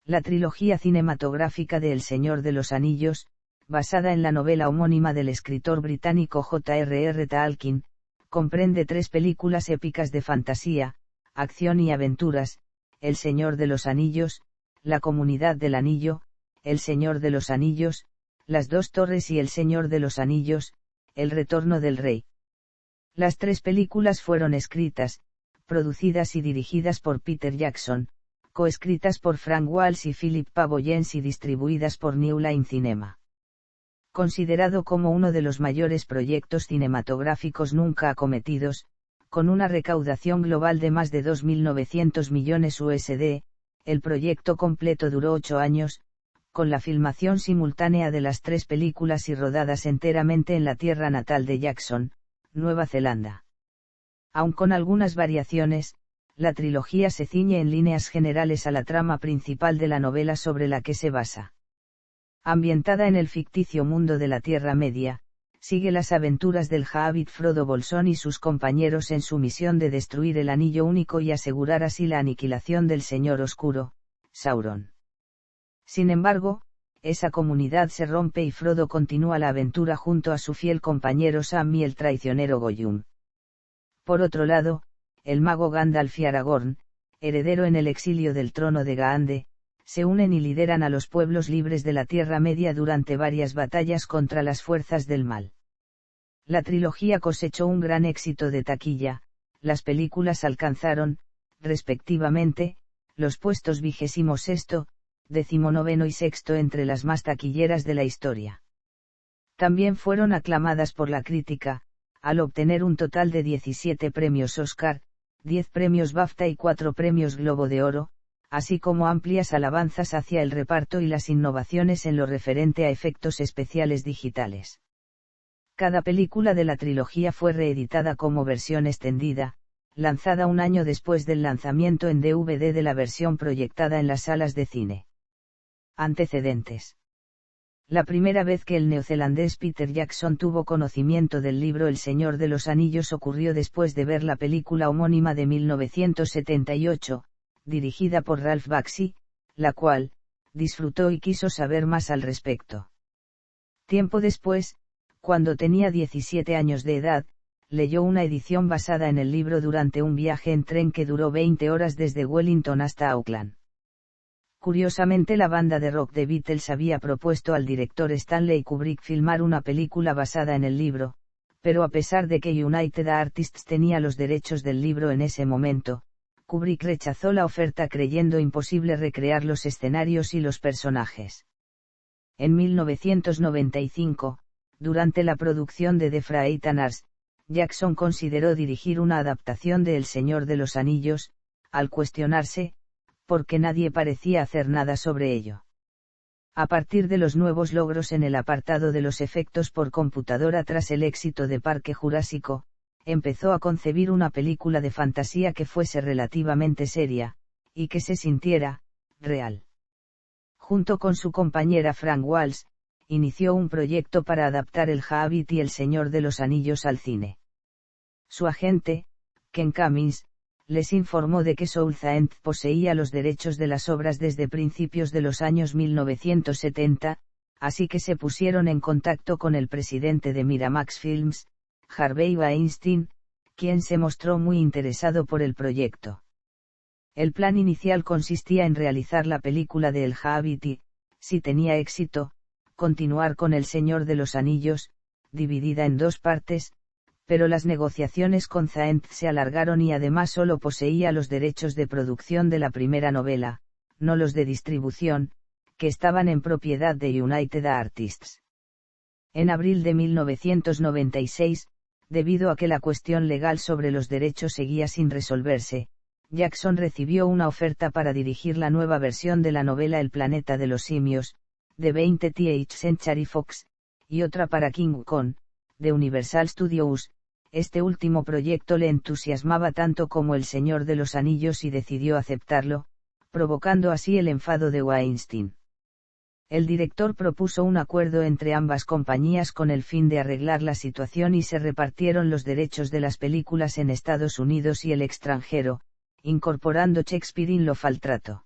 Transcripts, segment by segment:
La trilogía cinematográfica de El Señor de los Anillos, basada en la novela homónima del escritor británico J.R.R. Tolkien, comprende 3 películas épicas de fantasía, acción y aventuras: El Señor de los Anillos, La Comunidad del Anillo, El Señor de los Anillos, Las Dos Torres y El Señor de los Anillos, El Retorno del Rey. Las 3 películas fueron escritas, producidas y dirigidas por Peter Jackson, coescritas por Frank Walsh y Philip Pavoyens y distribuidas por New Line Cinema. Considerado como uno de los mayores proyectos cinematográficos nunca acometidos, con una recaudación global de más de 2.900 millones USD, el proyecto completo duró 8 años, con la filmación simultánea de las 3 películas y rodadas enteramente en la tierra natal de Jackson, Nueva Zelanda. Aun con algunas variaciones, la trilogía se ciñe en líneas generales a la trama principal de la novela sobre la que se basa. Ambientada en el ficticio mundo de la Tierra Media, sigue las aventuras del Hobbit Frodo Bolsón y sus compañeros en su misión de destruir el Anillo Único y asegurar así la aniquilación del Señor Oscuro, Sauron. Sin embargo, esa comunidad se rompe y Frodo continúa la aventura junto a su fiel compañero Sam y el traicionero Gollum. Por otro lado, el mago Gandalf y Aragorn, heredero en el exilio del trono de Gaande, se unen y lideran a los pueblos libres de la Tierra Media durante varias batallas contra las fuerzas del mal. La trilogía cosechó un gran éxito de taquilla. Las películas alcanzaron, respectivamente, los puestos 26º, 19º y 6º entre las más taquilleras de la historia. También fueron aclamadas por la crítica, al obtener un total de 17 premios Oscar, 10 premios BAFTA y 4 premios Globo de Oro, así como amplias alabanzas hacia el reparto y las innovaciones en lo referente a efectos especiales digitales. Cada película de la trilogía fue reeditada como versión extendida, lanzada un año después del lanzamiento en DVD de la versión proyectada en las salas de cine. Antecedentes. La primera vez que el neozelandés Peter Jackson tuvo conocimiento del libro El Señor de los Anillos ocurrió después de ver la película homónima de 1978, dirigida por Ralph Bakshi, la cual, disfrutó y quiso saber más al respecto. Tiempo después, cuando tenía 17 años de edad, leyó una edición basada en el libro durante un viaje en tren que duró 20 horas desde Wellington hasta Auckland. Curiosamente, la banda de rock The Beatles había propuesto al director Stanley Kubrick filmar una película basada en el libro, pero a pesar de que United Artists tenía los derechos del libro en ese momento, Kubrick rechazó la oferta creyendo imposible recrear los escenarios y los personajes. En 1995, durante la producción de The Frighteners, Jackson consideró dirigir una adaptación de El Señor de los Anillos, al cuestionarse, porque nadie parecía hacer nada sobre ello. A partir de los nuevos logros en el apartado de los efectos por computadora tras el éxito de Parque Jurásico, empezó a concebir una película de fantasía que fuese relativamente seria, y que se sintiera real. Junto con su compañera Frank Walsh, inició un proyecto para adaptar El Hobbit y El Señor de los Anillos al cine. Su agente, Ken Cummins, les informó de que Southampton poseía los derechos de las obras desde principios de los años 1970, así que se pusieron en contacto con el presidente de Miramax Films, Harvey Weinstein, quien se mostró muy interesado por el proyecto. El plan inicial consistía en realizar la película de El Hobbit y, si tenía éxito, continuar con El Señor de los Anillos, dividida en 2 partes, pero las negociaciones con Zaentz se alargaron y además solo poseía los derechos de producción de la primera novela, no los de distribución, que estaban en propiedad de United Artists. En abril de 1996, debido a que la cuestión legal sobre los derechos seguía sin resolverse, Jackson recibió una oferta para dirigir la nueva versión de la novela El planeta de los simios, de 20th Century Fox, y otra para King Kong, de Universal Studios. Este último proyecto le entusiasmaba tanto como El Señor de los Anillos y decidió aceptarlo, provocando así el enfado de Weinstein. El director propuso un acuerdo entre ambas compañías con el fin de arreglar la situación y se repartieron los derechos de las películas en Estados Unidos y el extranjero, incorporando Shakespeare in Love al trato.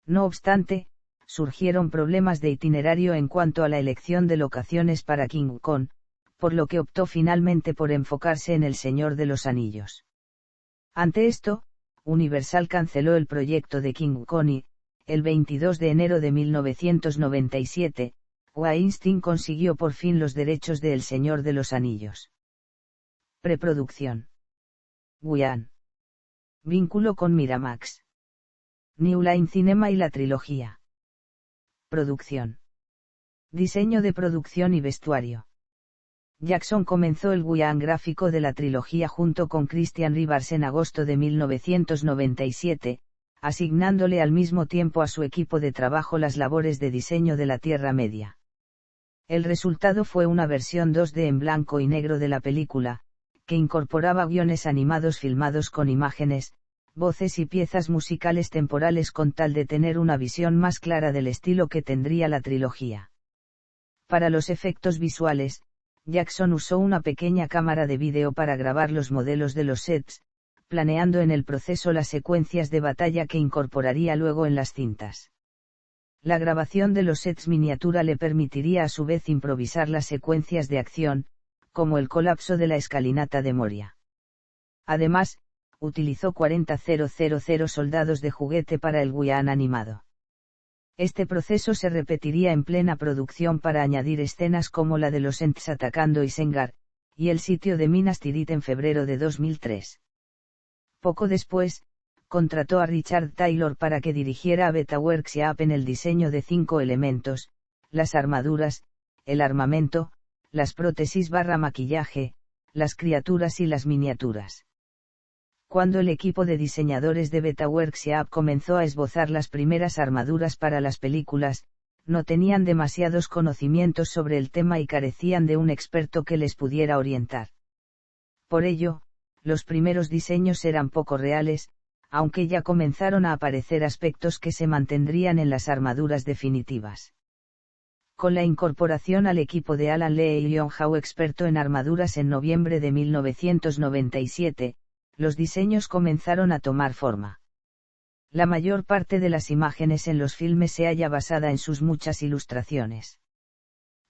No obstante, surgieron problemas de itinerario en cuanto a la elección de locaciones para King Kong, por lo que optó finalmente por enfocarse en El Señor de los Anillos. Ante esto, Universal canceló el proyecto de King Kong y, el 22 de enero de 1997, Weinstein consiguió por fin los derechos de El Señor de los Anillos. Preproducción. Guion. Vínculo con Miramax. New Line Cinema y la trilogía. Producción. Diseño de producción y vestuario. Jackson comenzó el guión gráfico de la trilogía junto con Christian Rivers en agosto de 1997, asignándole al mismo tiempo a su equipo de trabajo las labores de diseño de la Tierra Media. El resultado fue una versión 2D en blanco y negro de la película, que incorporaba guiones animados filmados con imágenes, voces y piezas musicales temporales con tal de tener una visión más clara del estilo que tendría la trilogía. Para los efectos visuales, Jackson usó una pequeña cámara de vídeo para grabar los modelos de los sets, planeando en el proceso las secuencias de batalla que incorporaría luego en las cintas. La grabación de los sets miniatura le permitiría a su vez improvisar las secuencias de acción, como el colapso de la escalinata de Moria. Además, utilizó 40,000 soldados de juguete para el guión animado. Este proceso se repetiría en plena producción para añadir escenas como la de los Ents atacando Isengard, y el sitio de Minas Tirith en febrero de 2003. Poco después, contrató a Richard Taylor para que dirigiera a Betaworks y a App en el diseño de 5 elementos, las armaduras, el armamento, las prótesis / maquillaje, las criaturas y las miniaturas. Cuando el equipo de diseñadores de Betaworks y App comenzó a esbozar las primeras armaduras para las películas, no tenían demasiados conocimientos sobre el tema y carecían de un experto que les pudiera orientar. Por ello, los primeros diseños eran poco reales, aunque ya comenzaron a aparecer aspectos que se mantendrían en las armaduras definitivas. Con la incorporación al equipo de Alan Lee y John Howe experto en armaduras en noviembre de 1997, los diseños comenzaron a tomar forma. La mayor parte de las imágenes en los filmes se halla basada en sus muchas ilustraciones.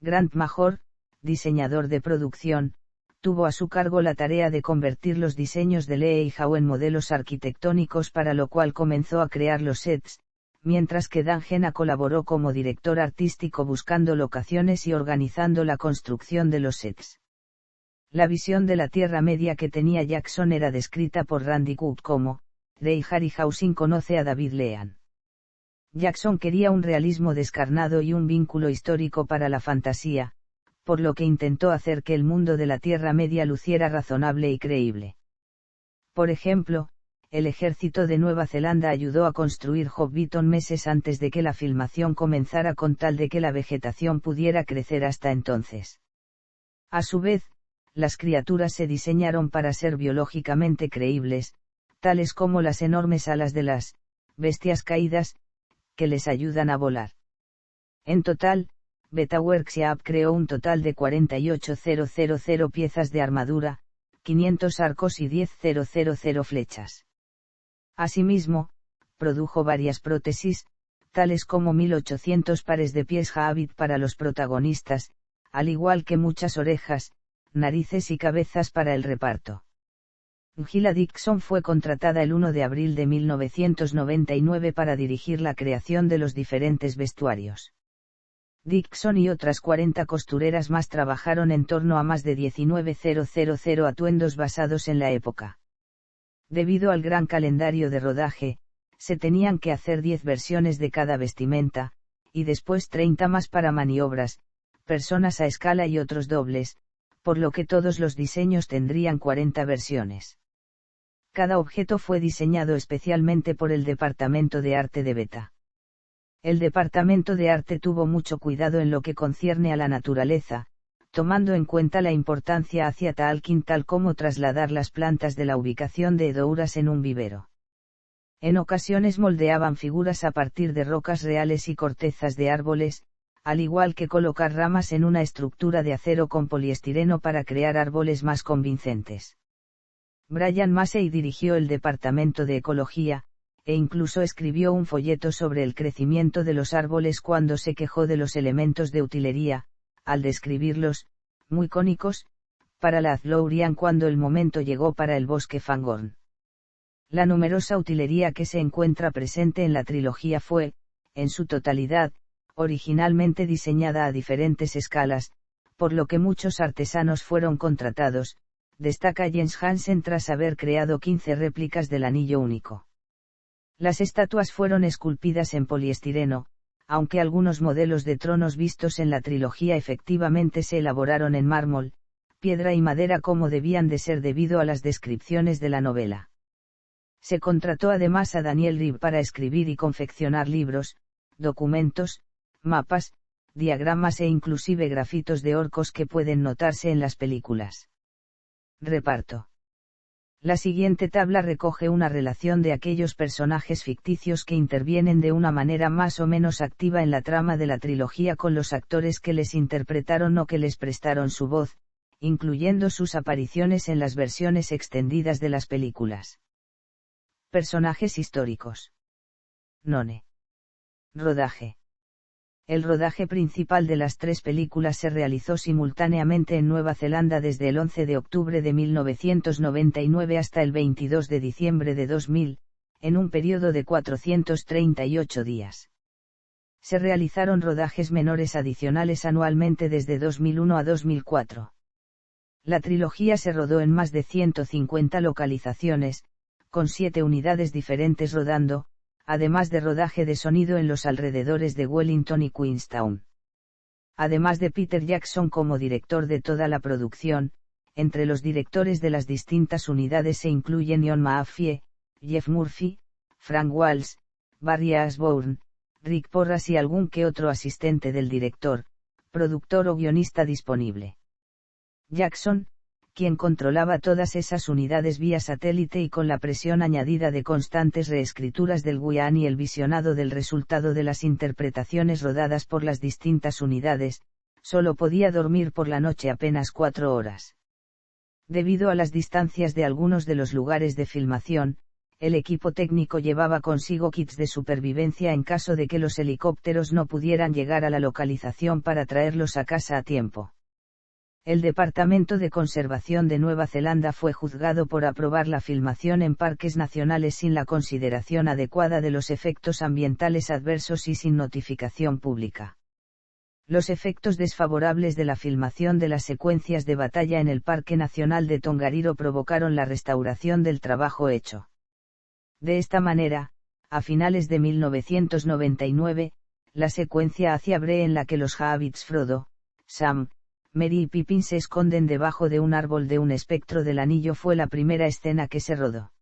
Grant Major, diseñador de producción, tuvo a su cargo la tarea de convertir los diseños de Lee y Howe en modelos arquitectónicos, para lo cual comenzó a crear los sets, mientras que Dan Jena colaboró como director artístico buscando locaciones y organizando la construcción de los sets. La visión de la Tierra Media que tenía Jackson era descrita por Randy Cook como, de Harryhausen conoce a David Lean. Jackson quería un realismo descarnado y un vínculo histórico para la fantasía, por lo que intentó hacer que el mundo de la Tierra Media luciera razonable y creíble. Por ejemplo, el ejército de Nueva Zelanda ayudó a construir Hobbiton meses antes de que la filmación comenzara con tal de que la vegetación pudiera crecer hasta entonces. A su vez, las criaturas se diseñaron para ser biológicamente creíbles, tales como las enormes alas de las bestias caídas, que les ayudan a volar. En total, Betaworks y App creó un total de 48,000 piezas de armadura, 500 arcos y 10,000 flechas. Asimismo, produjo varias prótesis, tales como 1800 pares de pies Javid para los protagonistas, al igual que muchas orejas, narices y cabezas para el reparto. Gila Dixon fue contratada el 1 de abril de 1999 para dirigir la creación de los diferentes vestuarios. Dixon y otras 40 costureras más trabajaron en torno a más de 19,000 atuendos basados en la época. Debido al gran calendario de rodaje, se tenían que hacer 10 versiones de cada vestimenta, y después 30 más para maniobras, personas a escala y otros dobles, por lo que todos los diseños tendrían 40 versiones. Cada objeto fue diseñado especialmente por el Departamento de Arte de Beta. El Departamento de Arte tuvo mucho cuidado en lo que concierne a la naturaleza, tomando en cuenta la importancia hacia Tolkien, tal como trasladar las plantas de la ubicación de Edouras en un vivero. En ocasiones moldeaban figuras a partir de rocas reales y cortezas de árboles, al igual que colocar ramas en una estructura de acero con poliestireno para crear árboles más convincentes. Brian Massey dirigió el Departamento de Ecología, e incluso escribió un folleto sobre el crecimiento de los árboles cuando se quejó de los elementos de utilería, al describirlos, muy cónicos, para la Athlorian cuando el momento llegó para el bosque Fangorn. La numerosa utilería que se encuentra presente en la trilogía fue, en su totalidad, originalmente diseñada a diferentes escalas, por lo que muchos artesanos fueron contratados, destaca Jens Hansen tras haber creado 15 réplicas del anillo único. Las estatuas fueron esculpidas en poliestireno, aunque algunos modelos de tronos vistos en la trilogía efectivamente se elaboraron en mármol, piedra y madera como debían de ser debido a las descripciones de la novela. Se contrató además a Daniel Ribb para escribir y confeccionar libros, documentos, mapas, diagramas e inclusive grafitos de orcos que pueden notarse en las películas. Reparto. La siguiente tabla recoge una relación de aquellos personajes ficticios que intervienen de una manera más o menos activa en la trama de la trilogía con los actores que les interpretaron o que les prestaron su voz, incluyendo sus apariciones en las versiones extendidas de las películas. Personajes históricos. None. Rodaje. El rodaje principal de las 3 películas se realizó simultáneamente en Nueva Zelanda desde el 11 de octubre de 1999 hasta el 22 de diciembre de 2000, en un periodo de 438 días. Se realizaron rodajes menores adicionales anualmente desde 2001 a 2004. La trilogía se rodó en más de 150 localizaciones, con 7 unidades diferentes rodando, además de rodaje de sonido en los alrededores de Wellington y Queenstown. Además de Peter Jackson como director de toda la producción, entre los directores de las distintas unidades se incluyen Ian Mahaffey, Jeff Murphy, Frank Walsh, Barry Ashbourne, Rick Porras y algún que otro asistente del director, productor o guionista disponible. Jackson, quien controlaba todas esas unidades vía satélite y con la presión añadida de constantes reescrituras del guión y el visionado del resultado de las interpretaciones rodadas por las distintas unidades, solo podía dormir por la noche apenas 4 horas. Debido a las distancias de algunos de los lugares de filmación, el equipo técnico llevaba consigo kits de supervivencia en caso de que los helicópteros no pudieran llegar a la localización para traerlos a casa a tiempo. El Departamento de Conservación de Nueva Zelanda fue juzgado por aprobar la filmación en parques nacionales sin la consideración adecuada de los efectos ambientales adversos y sin notificación pública. Los efectos desfavorables de la filmación de las secuencias de batalla en el Parque Nacional de Tongariro provocaron la restauración del trabajo hecho. De esta manera, a finales de 1999, la secuencia hacia Bree en la que los Hobbits Frodo, Sam, Merry y Pippin se esconden debajo de un árbol de un espectro del anillo fue la primera escena que se rodó.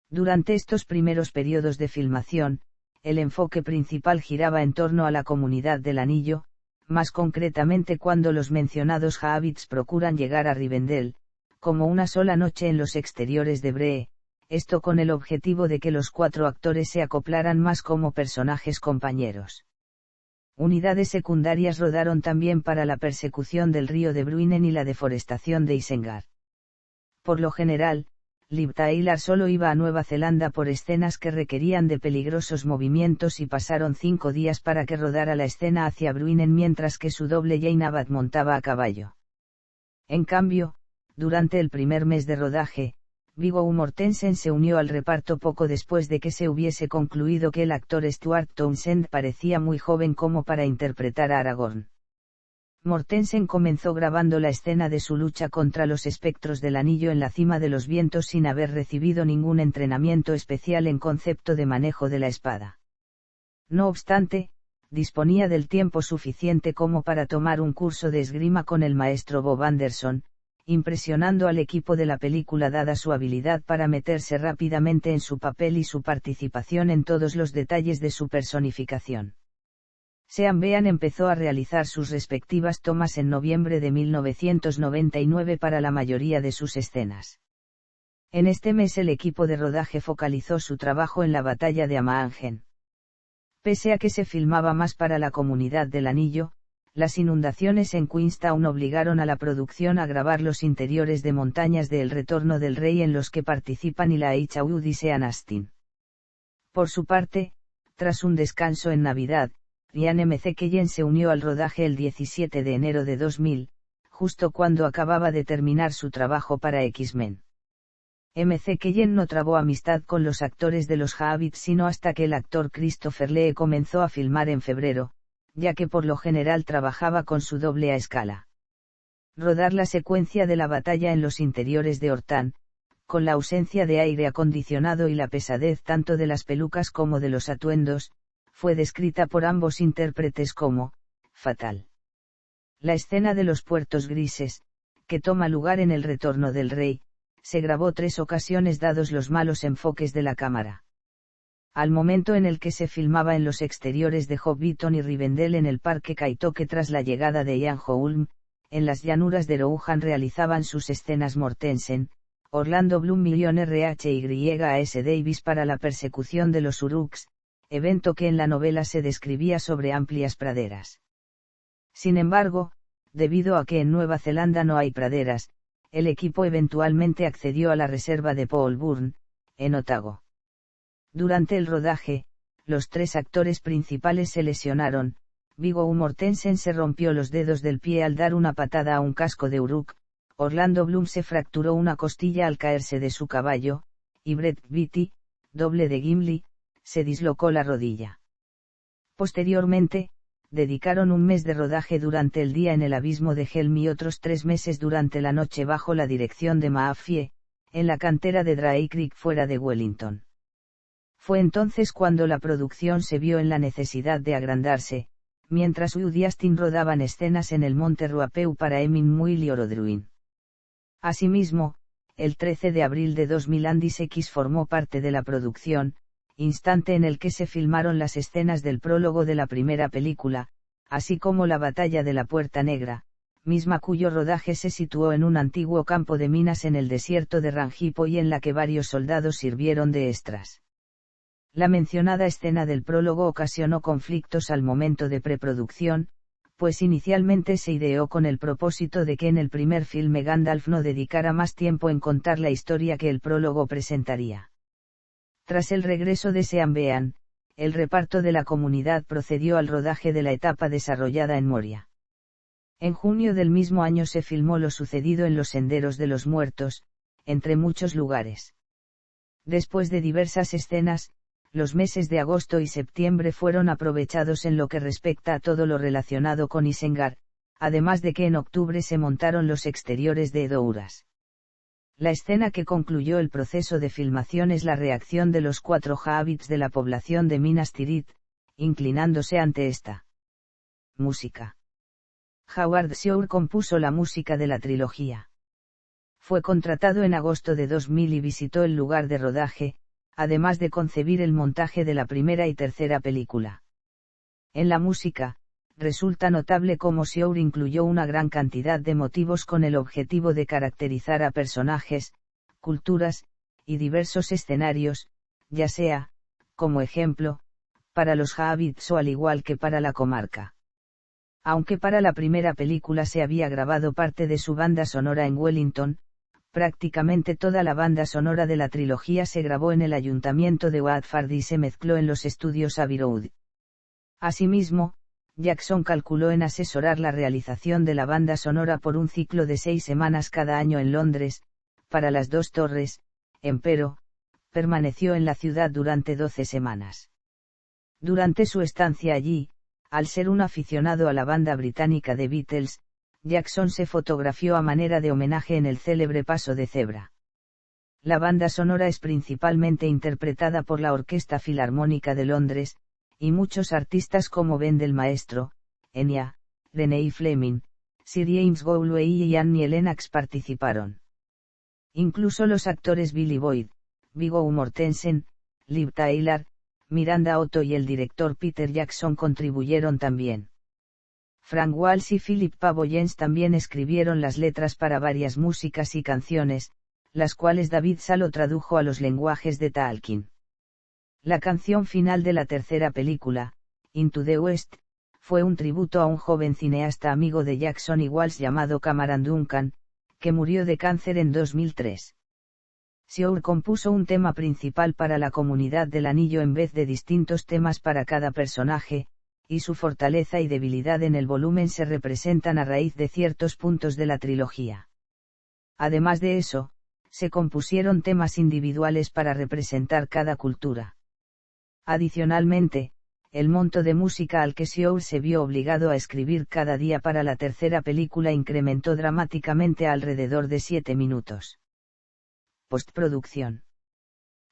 Durante estos primeros periodos de filmación, el enfoque principal giraba en torno a la comunidad del anillo, más concretamente cuando los mencionados Hobbits procuran llegar a Rivendell, como una sola noche en los exteriores de Bree, esto con el objetivo de que los 4 actores se acoplaran más como personajes compañeros. Unidades secundarias rodaron también para la persecución del río de Bruinen y la deforestación de Isengard. Por lo general, Liv Tyler solo iba a Nueva Zelanda por escenas que requerían de peligrosos movimientos y pasaron 5 días para que rodara la escena hacia Bruinen mientras que su doble Jane Abbott montaba a caballo. En cambio, durante el primer mes de rodaje, Viggo Mortensen se unió al reparto poco después de que se hubiese concluido que el actor Stuart Townsend parecía muy joven como para interpretar a Aragorn. Mortensen comenzó grabando la escena de su lucha contra los espectros del anillo en la cima de los vientos sin haber recibido ningún entrenamiento especial en concepto de manejo de la espada. No obstante, disponía del tiempo suficiente como para tomar un curso de esgrima con el maestro Bob Anderson, impresionando al equipo de la película dada su habilidad para meterse rápidamente en su papel y su participación en todos los detalles de su personificación. Sean Bean empezó a realizar sus respectivas tomas en noviembre de 1999 para la mayoría de sus escenas. En este mes el equipo de rodaje focalizó su trabajo en la batalla de Amaangen. Pese a que se filmaba más para la comunidad del anillo, las inundaciones en Queenstown obligaron a la producción a grabar los interiores de montañas de El Retorno del Rey en los que participan Elijah Wood y Sean Astin. Por su parte, tras un descanso en Navidad, Ian McKellen se unió al rodaje el 17 de enero de 2000, justo cuando acababa de terminar su trabajo para X-Men. McKellen no trabó amistad con los actores de los Hobbits sino hasta que el actor Christopher Lee comenzó a filmar en febrero, ya que por lo general trabajaba con su doble a escala. Rodar la secuencia de la batalla en los interiores de Hortan, con la ausencia de aire acondicionado y la pesadez tanto de las pelucas como de los atuendos, fue descrita por ambos intérpretes como fatal. La escena de los puertos grises, que toma lugar en El Retorno del Rey, se grabó 3 ocasiones dados los malos enfoques de la cámara. Al momento en el que se filmaba en los exteriores de Hobbiton y Rivendell en el Parque Kaitoke tras la llegada de Ian Holm, en las llanuras de Rohan realizaban sus escenas Mortensen, Orlando Bloom y RHYAS Davis para la persecución de los Uruks, evento que en la novela se describía sobre amplias praderas. Sin embargo, debido a que en Nueva Zelanda no hay praderas, el equipo eventualmente accedió a la reserva de Paul Burn, en Otago. Durante el rodaje, los 3 actores principales se lesionaron. Viggo Mortensen se rompió los dedos del pie al dar una patada a un casco de Uruk, Orlando Bloom se fracturó una costilla al caerse de su caballo, y Brett Beatty, doble de Gimli, se dislocó la rodilla. Posteriormente, dedicaron un mes de rodaje durante el día en el abismo de Helm y otros 3 meses durante la noche bajo la dirección de Mahaffie, en la cantera de Dry Creek fuera de Wellington. Fue entonces cuando la producción se vio en la necesidad de agrandarse, mientras Woody y Astin rodaban escenas en el Monte Ruapeu para Emin Muil y Orodruin. Asimismo, el 13 de abril de 2000 Andy Serkis formó parte de la producción, instante en el que se filmaron las escenas del prólogo de la primera película, así como la batalla de la Puerta Negra, misma cuyo rodaje se situó en un antiguo campo de minas en el desierto de Rangipo y en la que varios soldados sirvieron de extras. La mencionada escena del prólogo ocasionó conflictos al momento de preproducción, pues inicialmente se ideó con el propósito de que en el primer filme Gandalf no dedicara más tiempo en contar la historia que el prólogo presentaría. Tras el regreso de Sean Bean, el reparto de la comunidad procedió al rodaje de la etapa desarrollada en Moria. En junio del mismo año se filmó lo sucedido en los Senderos de los Muertos, entre muchos lugares. Después de diversas escenas, los meses de agosto y septiembre fueron aprovechados en lo que respecta a todo lo relacionado con Isengard, además de que en octubre se montaron los exteriores de Edouras. La escena que concluyó el proceso de filmación es la reacción de los 4 Hobbits de la población de Minas Tirith, inclinándose ante esta música. Howard Shore compuso la música de la trilogía. Fue contratado en agosto de 2000 y visitó el lugar de rodaje, además de concebir el montaje de la primera y tercera película. En la música, resulta notable cómo Shore incluyó una gran cantidad de motivos con el objetivo de caracterizar a personajes, culturas, y diversos escenarios, ya sea, como ejemplo, para los Hobbits o al igual que para la comarca. Aunque para la primera película se había grabado parte de su banda sonora en Wellington, prácticamente toda la banda sonora de la trilogía se grabó en el ayuntamiento de Watford y se mezcló en los estudios Abbey Road. Asimismo, Jackson calculó en asesorar la realización de la banda sonora por un ciclo de 6 semanas cada año en Londres, para las 2 torres, empero, permaneció en la ciudad durante 12 semanas. Durante su estancia allí, al ser un aficionado a la banda británica de Beatles, Jackson se fotografió a manera de homenaje en el célebre Paso de Cebra. La banda sonora es principalmente interpretada por la Orquesta Filarmónica de Londres, y muchos artistas como Ben del Maestro, Enya, Renee Fleming, Sir James Galway y Annie Lennox participaron. Incluso los actores Billy Boyd, Viggo Mortensen, Liv Tyler, Miranda Otto y el director Peter Jackson contribuyeron también. Frank Walsh y Philip Pavoyens también escribieron las letras para varias músicas y canciones, las cuales David Salo tradujo a los lenguajes de Tolkien. La canción final de la tercera película, Into the West, fue un tributo a un joven cineasta amigo de Jackson y Walsh llamado Cameron Duncan, que murió de cáncer en 2003. Sjoerd compuso un tema principal para la comunidad del anillo en vez de distintos temas para cada personaje, y su fortaleza y debilidad en el volumen se representan a raíz de ciertos puntos de la trilogía. Además de eso, se compusieron temas individuales para representar cada cultura. Adicionalmente, el monto de música al que Sjoerd se vio obligado a escribir cada día para la tercera película incrementó dramáticamente a alrededor de 7 minutos. Postproducción.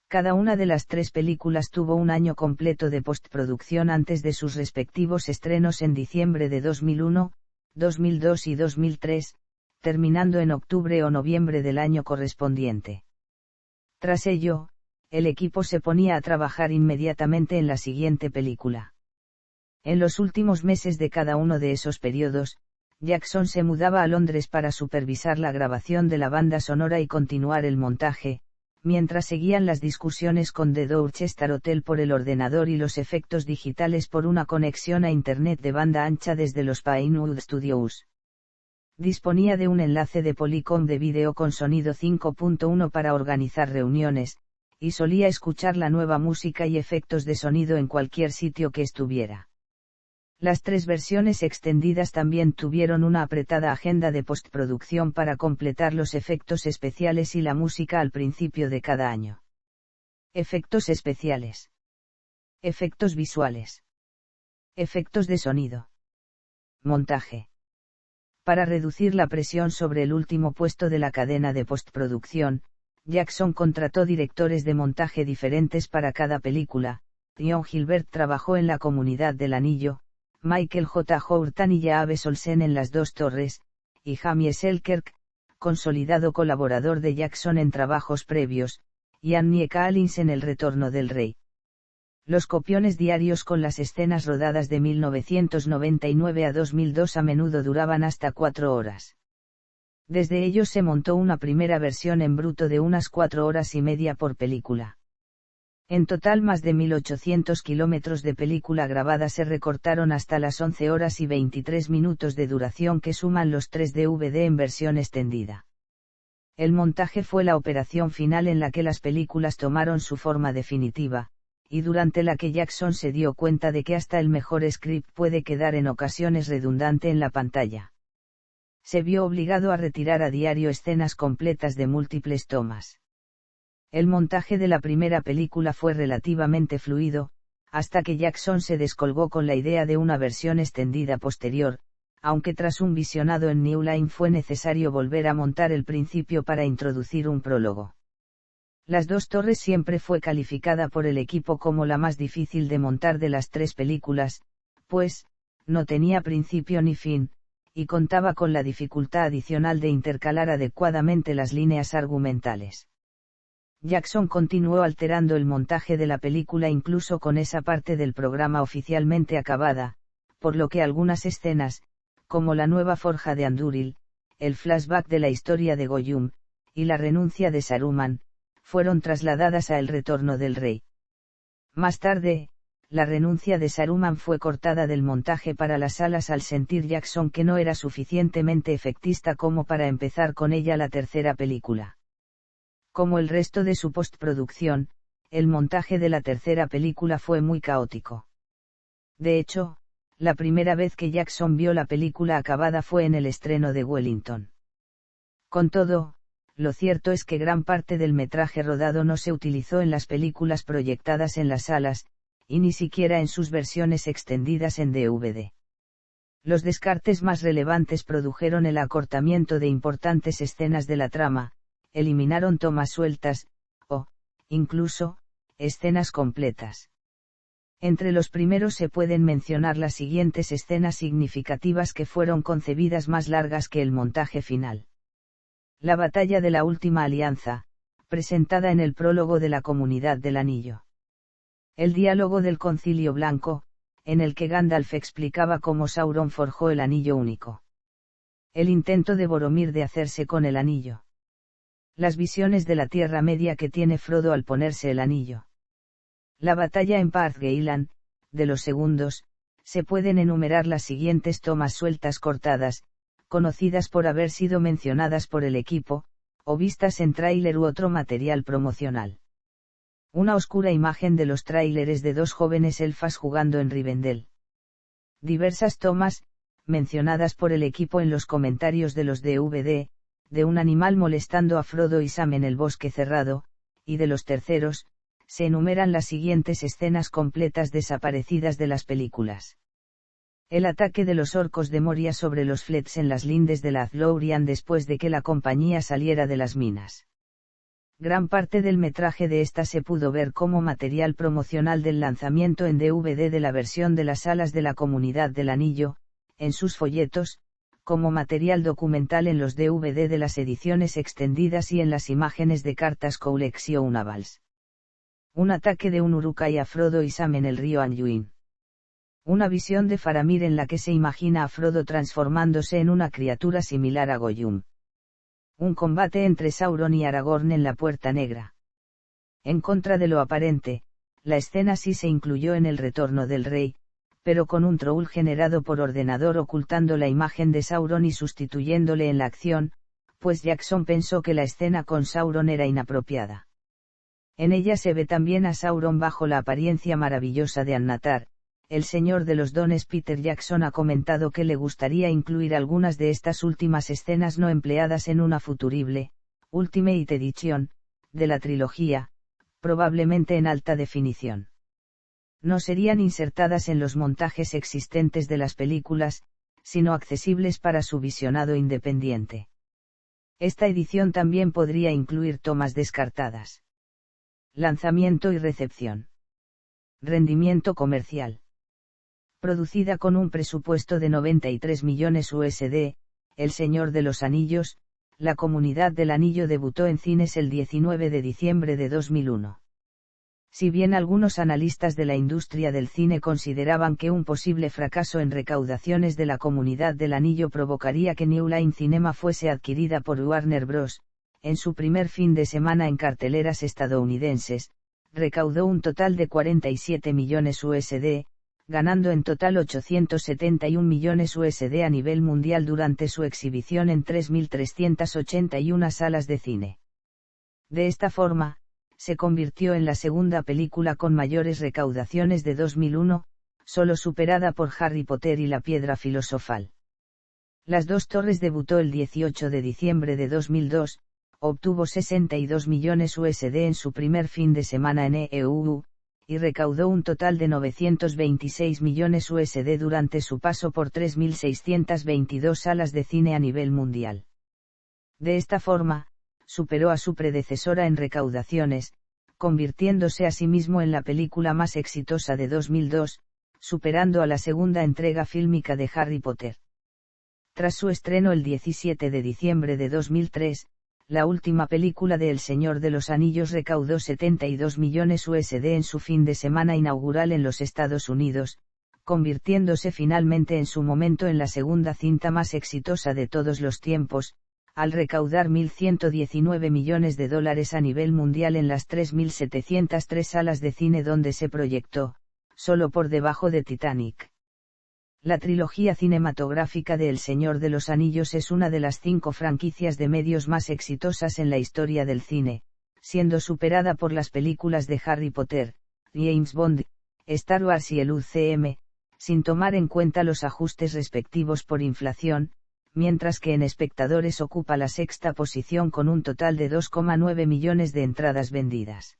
Cada una de las 3 películas tuvo un año completo de postproducción antes de sus respectivos estrenos en diciembre de 2001, 2002 y 2003, terminando en octubre o noviembre del año correspondiente. Tras ello, el equipo se ponía a trabajar inmediatamente en la siguiente película. En los últimos meses de cada uno de esos periodos, Jackson se mudaba a Londres para supervisar la grabación de la banda sonora y continuar el montaje, mientras seguían las discusiones con The Dorchester Hotel por el ordenador y los efectos digitales por una conexión a Internet de banda ancha desde los Pinewood Studios. Disponía de un enlace de Polycom de vídeo con sonido 5.1 para organizar reuniones, y solía escuchar la nueva música y efectos de sonido en cualquier sitio que estuviera. Las 3 versiones extendidas también tuvieron una apretada agenda de postproducción para completar los efectos especiales y la música al principio de cada año. Efectos especiales. Efectos visuales. Efectos de sonido. Montaje. Para reducir la presión sobre el último puesto de la cadena de postproducción, Jackson contrató directores de montaje diferentes para cada película. John Gilbert trabajó en La Comunidad del Anillo, Michael J. Houghton y Jaaves Olsen en Las Dos Torres, y Jamie Selkirk, consolidado colaborador de Jackson en trabajos previos, y Annie Collins en El Retorno del Rey. Los copiones diarios con las escenas rodadas de 1999 a 2002 a menudo duraban hasta 4 horas. Desde ellos se montó una primera versión en bruto de unas 4 horas y media por película. En total más de 1.800 kilómetros de película grabada se recortaron hasta las 11 horas y 23 minutos de duración que suman los 3 DVD en versión extendida. El montaje fue la operación final en la que las películas tomaron su forma definitiva, y durante la que Jackson se dio cuenta de que hasta el mejor script puede quedar en ocasiones redundante en la pantalla. Se vio obligado a retirar a diario escenas completas de múltiples tomas. El montaje de la primera película fue relativamente fluido, hasta que Jackson se descolgó con la idea de una versión extendida posterior, aunque tras un visionado en New Line fue necesario volver a montar el principio para introducir un prólogo. Las Dos Torres siempre fue calificada por el equipo como la más difícil de montar de las 3 películas, pues, no tenía principio ni fin, y contaba con la dificultad adicional de intercalar adecuadamente las líneas argumentales. Jackson continuó alterando el montaje de la película incluso con esa parte del programa oficialmente acabada, por lo que algunas escenas, como la nueva forja de Andúril, el flashback de la historia de Gollum, y la renuncia de Saruman, fueron trasladadas a El Retorno del Rey. Más tarde, la renuncia de Saruman fue cortada del montaje para las salas al sentir Jackson que no era suficientemente efectista como para empezar con ella la tercera película. Como el resto de su postproducción, el montaje de la tercera película fue muy caótico. De hecho, la primera vez que Jackson vio la película acabada fue en el estreno de Wellington. Con todo, lo cierto es que gran parte del metraje rodado no se utilizó en las películas proyectadas en las salas, y ni siquiera en sus versiones extendidas en DVD. Los descartes más relevantes produjeron el acortamiento de importantes escenas de la trama, eliminaron tomas sueltas, o, incluso, escenas completas. Entre los primeros se pueden mencionar las siguientes escenas significativas que fueron concebidas más largas que el montaje final. La batalla de la Última Alianza, presentada en el prólogo de La Comunidad del Anillo. El diálogo del Concilio Blanco, en el que Gandalf explicaba cómo Sauron forjó el Anillo Único. El intento de Boromir de hacerse con el anillo. Las visiones de la Tierra Media que tiene Frodo al ponerse el anillo. La batalla en Parthgeylan, de los segundos, se pueden enumerar las siguientes tomas sueltas cortadas, conocidas por haber sido mencionadas por el equipo, o vistas en tráiler u otro material promocional. Una oscura imagen de los tráileres de dos jóvenes elfas jugando en Rivendell. Diversas tomas, mencionadas por el equipo en los comentarios de los DVD, de un animal molestando a Frodo y Sam en el bosque cerrado, y de los terceros, se enumeran las siguientes escenas completas desaparecidas de las películas. El ataque de los orcos de Moria sobre los Flets en las lindes de la Lothlórien después de que la compañía saliera de las minas. Gran parte del metraje de esta se pudo ver como material promocional del lanzamiento en DVD de la versión de las salas de la Comunidad del Anillo, en sus folletos, como material documental en los DVD de las ediciones extendidas y en las imágenes de cartas coleccionables. Un ataque de un Uruk-hai a Frodo y Sam en el río Anduin. Una visión de Faramir en la que se imagina a Frodo transformándose en una criatura similar a Gollum. Un combate entre Sauron y Aragorn en la Puerta Negra. En contra de lo aparente, la escena sí se incluyó en El Retorno del Rey, pero con un troll generado por ordenador ocultando la imagen de Sauron y sustituyéndole en la acción, pues Jackson pensó que la escena con Sauron era inapropiada. En ella se ve también a Sauron bajo la apariencia maravillosa de Annatar. El señor de los dones Peter Jackson ha comentado que le gustaría incluir algunas de estas últimas escenas no empleadas en una futurible, Ultimate Edition, de la trilogía, probablemente en alta definición. No serían insertadas en los montajes existentes de las películas, sino accesibles para su visionado independiente. Esta edición también podría incluir tomas descartadas. Lanzamiento y recepción. Rendimiento comercial. Producida con un presupuesto de 93 millones USD, El Señor de los Anillos, La Comunidad del Anillo debutó en cines el 19 de diciembre de 2001. Si bien algunos analistas de la industria del cine consideraban que un posible fracaso en recaudaciones de La Comunidad del Anillo provocaría que New Line Cinema fuese adquirida por Warner Bros., en su primer fin de semana en carteleras estadounidenses, recaudó un total de 47 millones USD, ganando en total 871 millones USD a nivel mundial durante su exhibición en 3.381 salas de cine. De esta forma, se convirtió en la segunda película con mayores recaudaciones de 2001, solo superada por Harry Potter y la Piedra Filosofal. Las Dos Torres debutó el 18 de diciembre de 2002, obtuvo 62 millones USD en su primer fin de semana en EU, y recaudó un total de 926 millones USD durante su paso por 3.622 salas de cine a nivel mundial. De esta forma, superó a su predecesora en recaudaciones, convirtiéndose asimismo en la película más exitosa de 2002, superando a la segunda entrega fílmica de Harry Potter. Tras su estreno el 17 de diciembre de 2003, la última película de El Señor de los Anillos recaudó 72 millones USD en su fin de semana inaugural en los Estados Unidos, convirtiéndose finalmente en su momento en la segunda cinta más exitosa de todos los tiempos, al recaudar $1.119 millones a nivel mundial en las 3.703 salas de cine donde se proyectó, solo por debajo de Titanic. La trilogía cinematográfica de El Señor de los Anillos es una de las 5 franquicias de medios más exitosas en la historia del cine, siendo superada por las películas de Harry Potter, James Bond, Star Wars y el UCM, sin tomar en cuenta los ajustes respectivos por inflación, mientras que en espectadores ocupa la sexta posición con un total de 2,9 millones de entradas vendidas.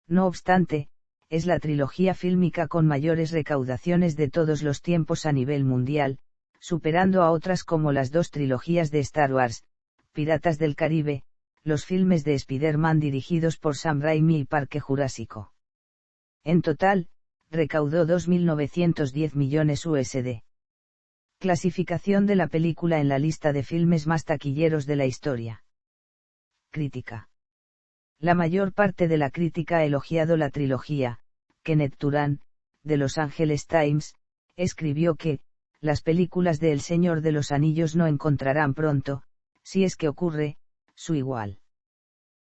No obstante, es la trilogía fílmica con mayores recaudaciones de todos los tiempos a nivel mundial, superando a otras como las 2 trilogías de Star Wars, Piratas del Caribe, los filmes de Spider-Man dirigidos por Sam Raimi y Parque Jurásico. En total, recaudó 2.910 millones USD. Clasificación de la película en la lista de filmes más taquilleros de la historia. Crítica. La mayor parte de la crítica ha elogiado la trilogía. Kenneth Turan, de Los Angeles Times, escribió que, las películas de El Señor de los Anillos no encontrarán pronto, si es que ocurre, su igual.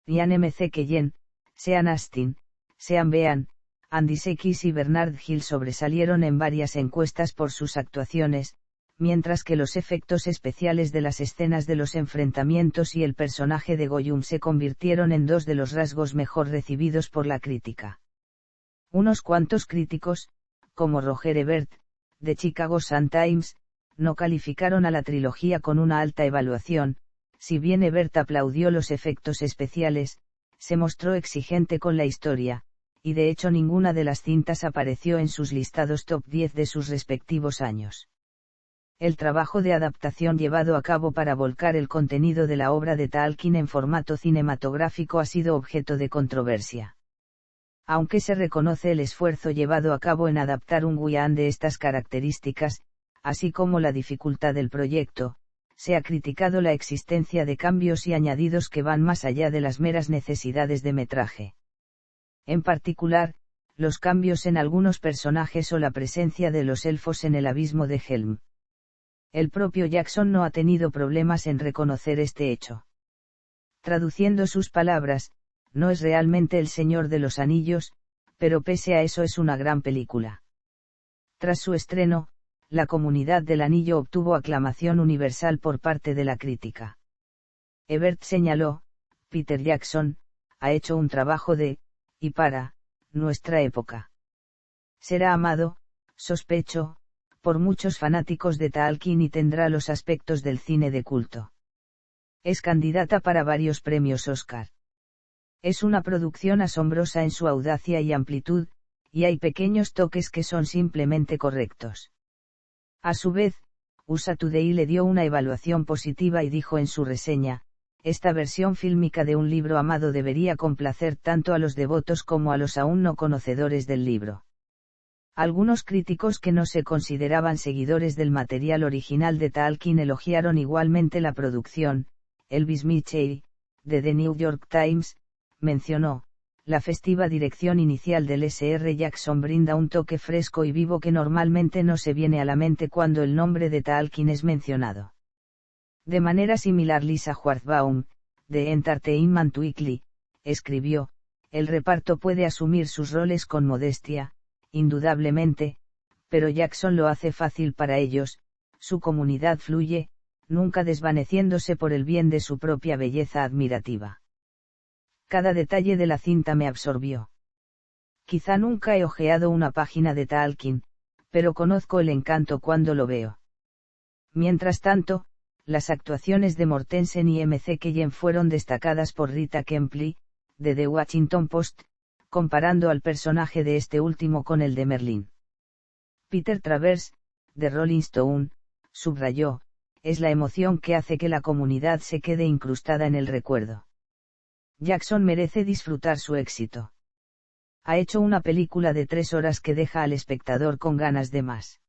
Ian McKellen, Sean Astin, Sean Bean, Andy Serkis y Bernard Hill sobresalieron en varias encuestas por sus actuaciones, mientras que los efectos especiales de las escenas de los enfrentamientos y el personaje de Gollum se convirtieron en dos de los rasgos mejor recibidos por la crítica. Unos cuantos críticos, como Roger Ebert, de Chicago Sun-Times, no calificaron a la trilogía con una alta evaluación. Si bien Ebert aplaudió los efectos especiales, se mostró exigente con la historia, y de hecho ninguna de las cintas apareció en sus listados top 10 de sus respectivos años. El trabajo de adaptación llevado a cabo para volcar el contenido de la obra de Tolkien en formato cinematográfico ha sido objeto de controversia. Aunque se reconoce el esfuerzo llevado a cabo en adaptar un guión de estas características, así como la dificultad del proyecto, se ha criticado la existencia de cambios y añadidos que van más allá de las meras necesidades de metraje. En particular, los cambios en algunos personajes o la presencia de los elfos en el abismo de Helm. El propio Jackson no ha tenido problemas en reconocer este hecho. Traduciendo sus palabras, no es realmente El Señor de los Anillos, pero pese a eso es una gran película. Tras su estreno, La Comunidad del Anillo obtuvo aclamación universal por parte de la crítica. Ebert señaló, Peter Jackson ha hecho un trabajo de, y para, nuestra época. Será amado, sospecho, por muchos fanáticos de Tolkien y tendrá los aspectos del cine de culto. Es candidata para varios premios Oscar. Es una producción asombrosa en su audacia y amplitud, y hay pequeños toques que son simplemente correctos. A su vez, USA Today le dio una evaluación positiva y dijo en su reseña, esta versión fílmica de un libro amado debería complacer tanto a los devotos como a los aún no conocedores del libro. Algunos críticos que no se consideraban seguidores del material original de Tolkien elogiaron igualmente la producción. Elvis Mitchell, de The New York Times, mencionó, la festiva dirección inicial del Sr. Jackson brinda un toque fresco y vivo que normalmente no se viene a la mente cuando el nombre de Tolkien es mencionado. De manera similar Lisa Schwarzbaum, de Entertainment Weekly, escribió, el reparto puede asumir sus roles con modestia, indudablemente, pero Jackson lo hace fácil para ellos, su comunidad fluye, nunca desvaneciéndose por el bien de su propia belleza admirativa. Cada detalle de la cinta me absorbió. Quizá nunca he hojeado una página de Tolkien, pero conozco el encanto cuando lo veo. Mientras tanto, las actuaciones de Mortensen y M.C. Kellen fueron destacadas por Rita Kempley, de The Washington Post, comparando al personaje de este último con el de Merlín. Peter Travers, de Rolling Stone, subrayó, es la emoción que hace que la comunidad se quede incrustada en el recuerdo. Jackson merece disfrutar su éxito. Ha hecho una película de 3 horas que deja al espectador con ganas de más.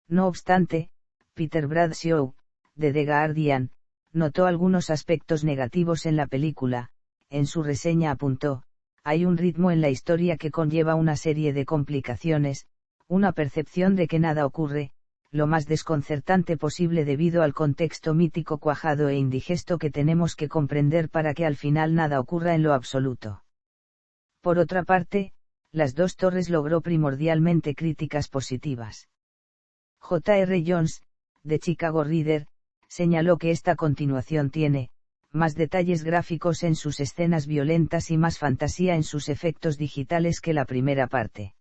No obstante, Peter Bradshaw, de The Guardian, notó algunos aspectos negativos en la película. En su reseña apuntó, hay un ritmo en la historia que conlleva una serie de complicaciones, una percepción de que nada ocurre, lo más desconcertante posible debido al contexto mítico cuajado e indigesto que tenemos que comprender para que al final nada ocurra en lo absoluto. Por otra parte, Las dos torres logró primordialmente críticas positivas. J.R. Jones, de Chicago Reader, señaló que esta continuación tiene, más detalles gráficos en sus escenas violentas y más fantasía en sus efectos digitales que la primera parte.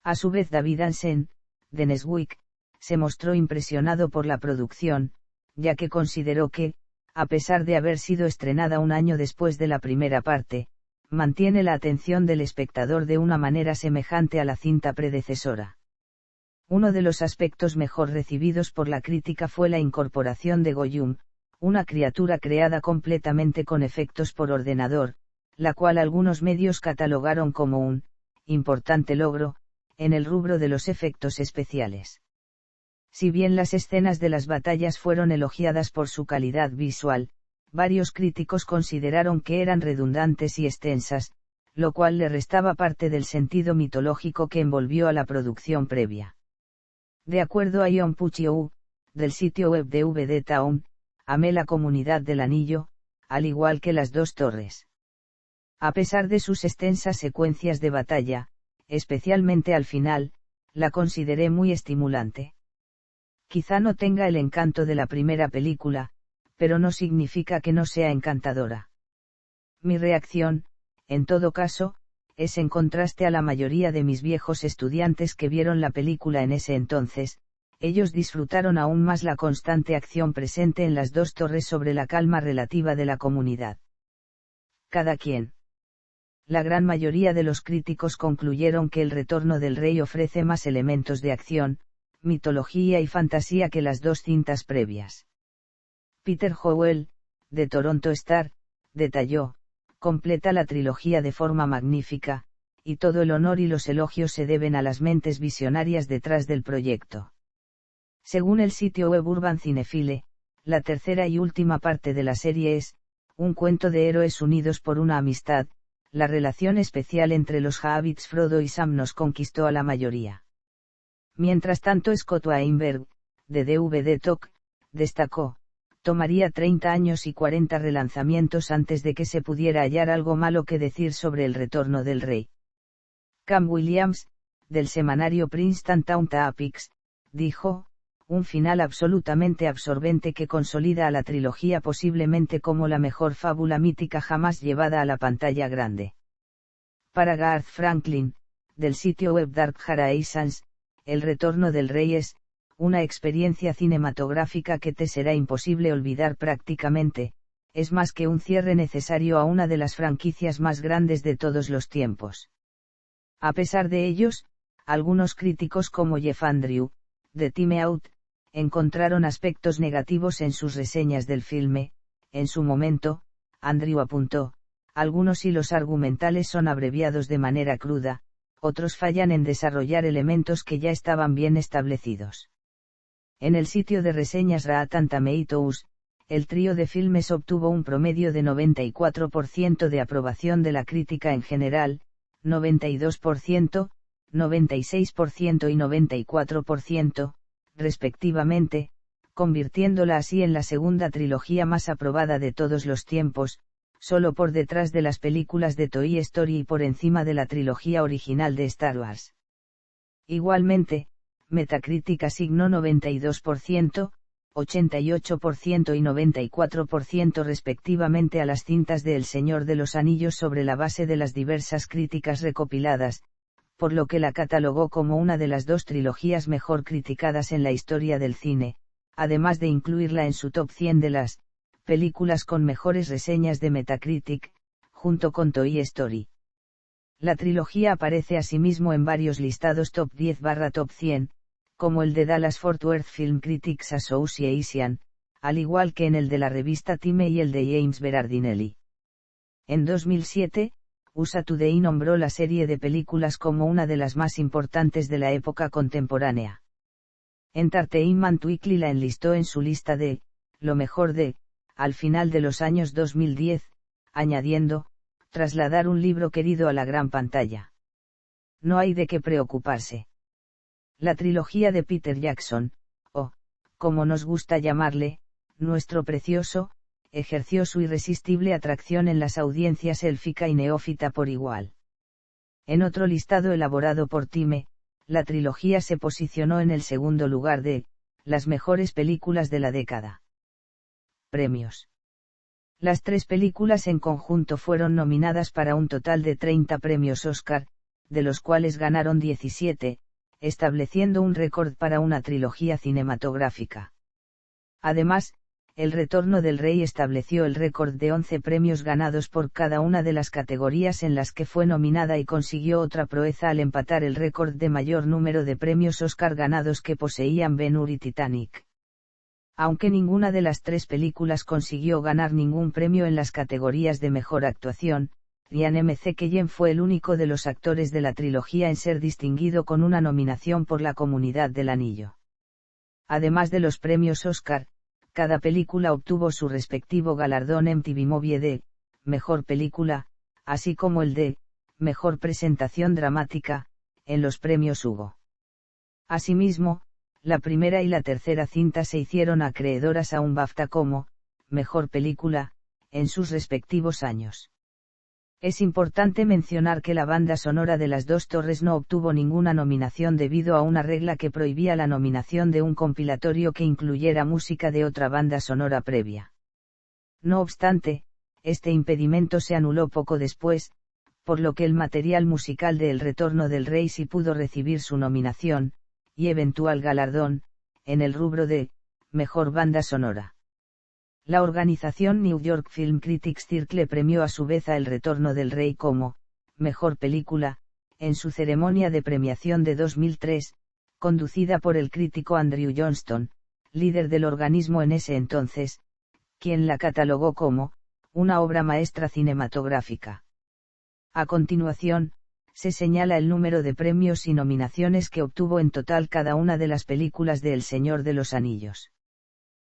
A su vez David Ansen, de Newsweek, se mostró impresionado por la producción, ya que consideró que, a pesar de haber sido estrenada un año después de la primera parte, mantiene la atención del espectador de una manera semejante a la cinta predecesora. Uno de los aspectos mejor recibidos por la crítica fue la incorporación de Gollum, una criatura creada completamente con efectos por ordenador, la cual algunos medios catalogaron como un importante logro en el rubro de los efectos especiales. Si bien las escenas de las batallas fueron elogiadas por su calidad visual, varios críticos consideraron que eran redundantes y extensas, lo cual le restaba parte del sentido mitológico que envolvió a la producción previa. De acuerdo a Ion Puchiou, del sitio web de VD Town, amé La Comunidad del Anillo, al igual que Las dos torres. A pesar de sus extensas secuencias de batalla, especialmente al final, la consideré muy estimulante. Quizá no tenga el encanto de la primera película, pero no significa que no sea encantadora. Mi reacción, en todo caso, es en contraste a la mayoría de mis viejos estudiantes que vieron la película en ese entonces. Ellos disfrutaron aún más la constante acción presente en las dos torres sobre la calma relativa de la comunidad. Cada quien. La gran mayoría de los críticos concluyeron que El Retorno del Rey ofrece más elementos de acción, mitología y fantasía que las dos cintas previas. Peter Howell, de Toronto Star, detalló: completa la trilogía de forma magnífica, y todo el honor y los elogios se deben a las mentes visionarias detrás del proyecto. Según el sitio web Urban Cinephile, la tercera y última parte de la serie es un cuento de héroes unidos por una amistad. La relación especial entre los Hobbits Frodo y Sam nos conquistó a la mayoría. Mientras tanto, Scott Weinberg, de DVD Talk, destacó: tomaría 30 años y 40 relanzamientos antes de que se pudiera hallar algo malo que decir sobre El Retorno del Rey. Cam Williams, del semanario Princeton Town Topics, dijo: un final absolutamente absorbente que consolida a la trilogía posiblemente como la mejor fábula mítica jamás llevada a la pantalla grande. Para Garth Franklin, del sitio web Dark Horizons, El Retorno del Rey es una experiencia cinematográfica que te será imposible olvidar prácticamente. Es más que un cierre necesario a una de las franquicias más grandes de todos los tiempos. A pesar de ellos, algunos críticos como Jeff Andrew, de Time Out, encontraron aspectos negativos en sus reseñas del filme. En su momento, Andrew apuntó: algunos hilos argumentales son abreviados de manera cruda, otros fallan en desarrollar elementos que ya estaban bien establecidos. En el sitio de reseñas Rotten Tomatoes, el trío de filmes obtuvo un promedio de 94% de aprobación de la crítica en general, 92%, 96% y 94%, respectivamente, convirtiéndola así en la segunda trilogía más aprobada de todos los tiempos, solo por detrás de las películas de Toy Story y por encima de la trilogía original de Star Wars. Igualmente, Metacritic asignó 92%, 88% y 94% respectivamente a las cintas de El Señor de los Anillos sobre la base de las diversas críticas recopiladas, por lo que la catalogó como una de las dos trilogías mejor criticadas en la historia del cine, además de incluirla en su top 100 de las películas con mejores reseñas de Metacritic, junto con Toy Story. La trilogía aparece asimismo en varios listados top 10/top 100, como el de Dallas Fort Worth Film Critics Association, al igual que en el de la revista Time y el de James Berardinelli. En 2007, USA Today nombró la serie de películas como una de las más importantes de la época contemporánea. Entertainment Weekly la enlistó en su lista de lo mejor de al final de los años 2010, añadiendo: trasladar un libro querido a la gran pantalla. No hay de qué preocuparse. La trilogía de Peter Jackson, o, como nos gusta llamarle, nuestro precioso, ejerció su irresistible atracción en las audiencias élfica y neófita por igual. En otro listado elaborado por Time, la trilogía se posicionó en el segundo lugar de las mejores películas de la década. Premios. Las tres películas en conjunto fueron nominadas para un total de 30 premios Oscar, de los cuales ganaron 17, estableciendo un récord para una trilogía cinematográfica. Además, El Retorno del Rey estableció el récord de 11 premios ganados por cada una de las categorías en las que fue nominada y consiguió otra proeza al empatar el récord de mayor número de premios Oscar ganados que poseían Ben-Hur y Titanic. Aunque ninguna de las tres películas consiguió ganar ningún premio en las categorías de mejor actuación, Ian McKellen fue el único de los actores de la trilogía en ser distinguido con una nominación por la Comunidad del Anillo. Además de los premios Oscar, cada película obtuvo su respectivo galardón MTV Movie de Mejor Película, así como el de Mejor Presentación Dramática, en los premios Hugo. Asimismo, la primera y la tercera cinta se hicieron acreedoras a un BAFTA como Mejor Película, en sus respectivos años. Es importante mencionar que la banda sonora de Las Dos Torres no obtuvo ninguna nominación debido a una regla que prohibía la nominación de un compilatorio que incluyera música de otra banda sonora previa. No obstante, este impedimento se anuló poco después, por lo que el material musical de El Retorno del Rey sí pudo recibir su nominación, y eventual galardón, en el rubro de Mejor Banda Sonora. La organización New York Film Critics Circle premió a su vez a El Retorno del Rey como Mejor Película, en su ceremonia de premiación de 2003, conducida por el crítico Andrew Johnston, líder del organismo en ese entonces, quien la catalogó como una obra maestra cinematográfica. A continuación, se señala el número de premios y nominaciones que obtuvo en total cada una de las películas de El Señor de los Anillos.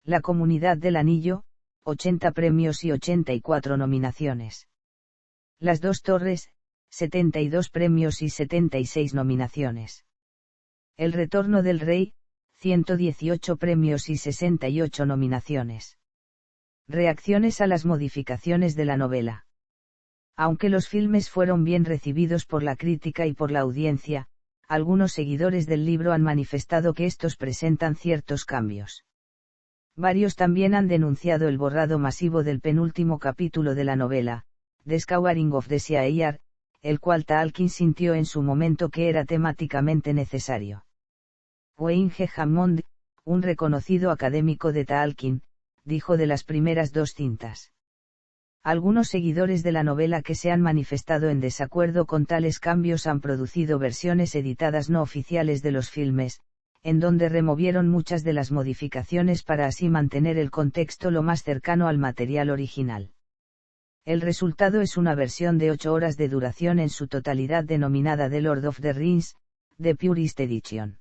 La Comunidad del Anillo, 80 premios y 84 nominaciones. Las Dos Torres, 72 premios y 76 nominaciones. El Retorno del Rey, 118 premios y 68 nominaciones. Reacciones a las modificaciones de la novela. Aunque los filmes fueron bien recibidos por la crítica y por la audiencia, algunos seguidores del libro han manifestado que estos presentan ciertos cambios. Varios también han denunciado el borrado masivo del penúltimo capítulo de la novela, The Scouring of the Shire, el cual Tolkien sintió en su momento que era temáticamente necesario. Wayne G. Hammond, un reconocido académico de Tolkien, dijo de las primeras dos cintas. Algunos seguidores de la novela que se han manifestado en desacuerdo con tales cambios han producido versiones editadas no oficiales de los filmes, en donde removieron muchas de las modificaciones para así mantener el contexto lo más cercano al material original. El resultado es una versión de 8 horas de duración en su totalidad denominada The Lord of the Rings, The Purest Edition.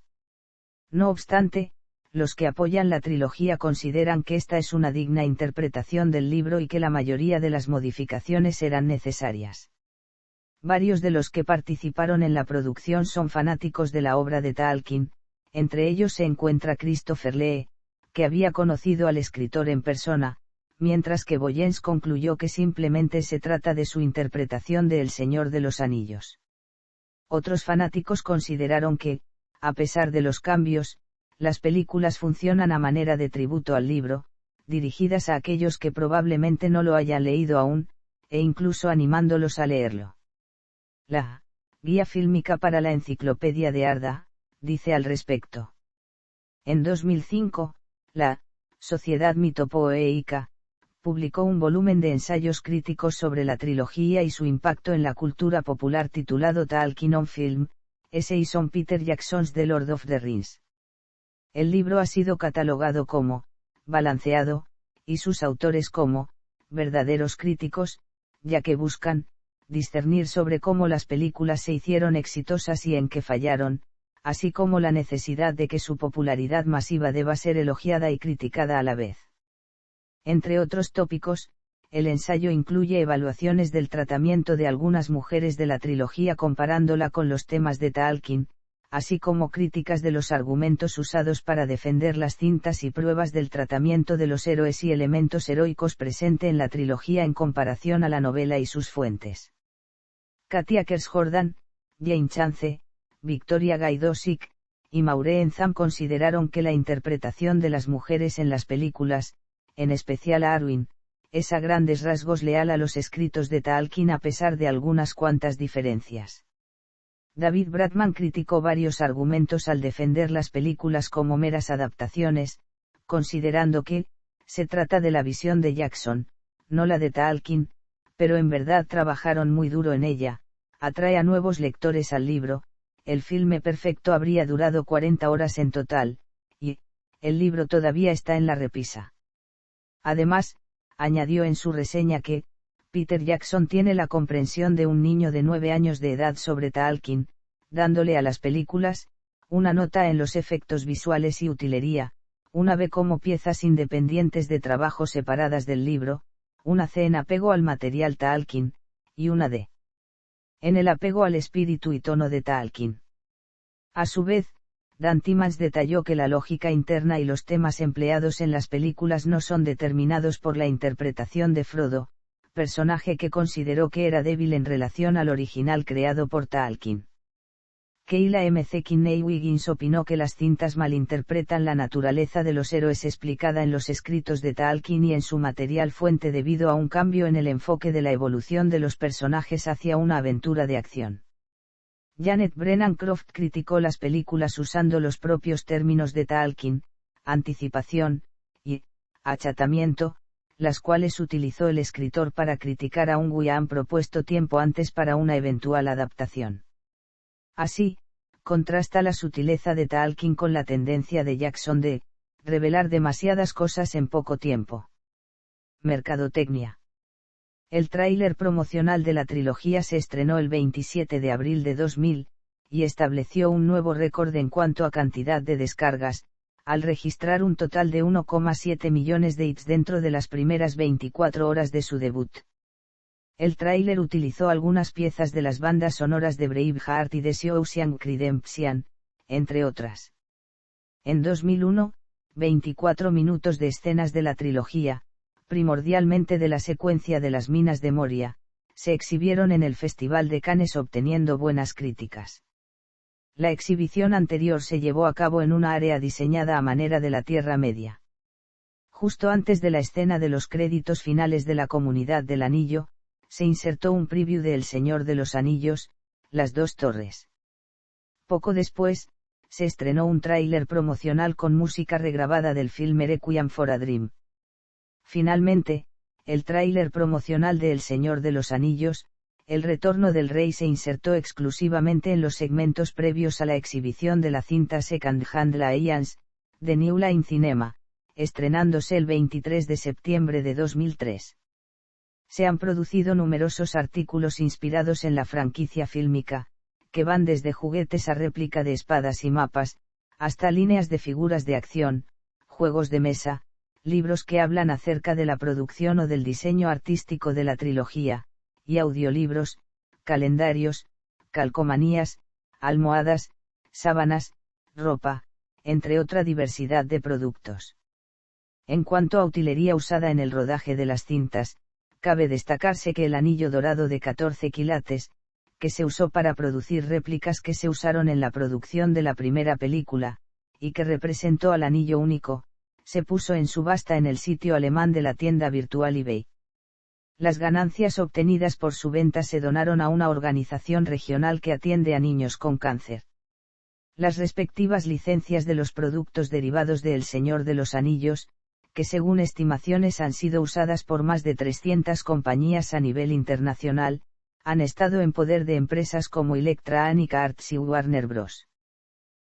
No obstante, los que apoyan la trilogía consideran que esta es una digna interpretación del libro y que la mayoría de las modificaciones eran necesarias. Varios de los que participaron en la producción son fanáticos de la obra de Tolkien, entre ellos se encuentra Christopher Lee, que había conocido al escritor en persona, mientras que Boyens concluyó que simplemente se trata de su interpretación de El Señor de los Anillos. Otros fanáticos consideraron que, a pesar de los cambios, las películas funcionan a manera de tributo al libro, dirigidas a aquellos que probablemente no lo hayan leído aún, e incluso animándolos a leerlo. La Guía Fílmica para la Enciclopedia de Arda, dice al respecto. En 2005, la Sociedad Mitopoéica publicó un volumen de ensayos críticos sobre la trilogía y su impacto en la cultura popular titulado Tolkien on Film, Essays on Peter Jackson's The Lord of the Rings. El libro ha sido catalogado como balanceado, y sus autores como verdaderos críticos, ya que buscan discernir sobre cómo las películas se hicieron exitosas y en qué fallaron, así como la necesidad de que su popularidad masiva deba ser elogiada y criticada a la vez. Entre otros tópicos, el ensayo incluye evaluaciones del tratamiento de algunas mujeres de la trilogía comparándola con los temas de Tolkien, así como críticas de los argumentos usados para defender las cintas y pruebas del tratamiento de los héroes y elementos heroicos presente en la trilogía en comparación a la novela y sus fuentes. Katia Kers-Jordan, Jane Chance, Victoria Gaidosic, y Maureen Zam consideraron que la interpretación de las mujeres en las películas, en especial a Arwen, es a grandes rasgos leal a los escritos de Tolkien a pesar de algunas cuantas diferencias. David Bradman criticó varios argumentos al defender las películas como meras adaptaciones, considerando que, se trata de la visión de Jackson, no la de Tolkien, pero en verdad trabajaron muy duro en ella, atrae a nuevos lectores al libro. El filme perfecto habría durado 40 horas en total, y, el libro todavía está en la repisa. Además, añadió en su reseña que, Peter Jackson tiene la comprensión de un niño de 9 años de edad sobre Tolkien, dándole a las películas, una nota en los efectos visuales y utilería, una B como piezas independientes de trabajo separadas del libro, una C en apego al material Tolkien, y una D en el apego al espíritu y tono de Tolkien. A su vez, Dan Timmins detalló que la lógica interna y los temas empleados en las películas no son determinados por la interpretación de Frodo, personaje que consideró que era débil en relación al original creado por Tolkien. Keila M. Kinney-Wiggins opinó que las cintas malinterpretan la naturaleza de los héroes explicada en los escritos de Tolkien y en su material fuente debido a un cambio en el enfoque de la evolución de los personajes hacia una aventura de acción. Janet Brennan Croft criticó las películas usando los propios términos de Tolkien, anticipación, y achatamiento, las cuales utilizó el escritor para criticar a un guión propuesto tiempo antes para una eventual adaptación. Así, contrasta la sutileza de Tolkien con la tendencia de Jackson de revelar demasiadas cosas en poco tiempo. Mercadotecnia. El tráiler promocional de la trilogía se estrenó el 27 de abril de 2000, y estableció un nuevo récord en cuanto a cantidad de descargas, al registrar un total de 1,7 millones de hits dentro de las primeras 24 horas de su debut. El tráiler utilizó algunas piezas de las bandas sonoras de Braveheart y de Shawshank Redemption, entre otras. En 2001, 24 minutos de escenas de la trilogía, primordialmente de la secuencia de las minas de Moria, se exhibieron en el Festival de Cannes obteniendo buenas críticas. La exhibición anterior se llevó a cabo en una área diseñada a manera de la Tierra Media. Justo antes de la escena de los créditos finales de la Comunidad del Anillo, se insertó un preview de El Señor de los Anillos, Las Dos Torres. Poco después, se estrenó un tráiler promocional con música regrabada del filme Requiem for a Dream. Finalmente, el tráiler promocional de El Señor de los Anillos, El Retorno del Rey se insertó exclusivamente en los segmentos previos a la exhibición de la cinta Second Hand Lions, de New Line Cinema, estrenándose el 23 de septiembre de 2003. Se han producido numerosos artículos inspirados en la franquicia fílmica, que van desde juguetes a réplica de espadas y mapas, hasta líneas de figuras de acción, juegos de mesa, libros que hablan acerca de la producción o del diseño artístico de la trilogía, y audiolibros, calendarios, calcomanías, almohadas, sábanas, ropa, entre otra diversidad de productos. En cuanto a utilería usada en el rodaje de las cintas, cabe destacarse que el anillo dorado de 14 quilates, que se usó para producir réplicas que se usaron en la producción de la primera película, y que representó al anillo único, se puso en subasta en el sitio alemán de la tienda virtual eBay. Las ganancias obtenidas por su venta se donaron a una organización regional que atiende a niños con cáncer. Las respectivas licencias de los productos derivados de El Señor de los Anillos, que según estimaciones han sido usadas por más de 300 compañías a nivel internacional, han estado en poder de empresas como Electronic Arts y Warner Bros.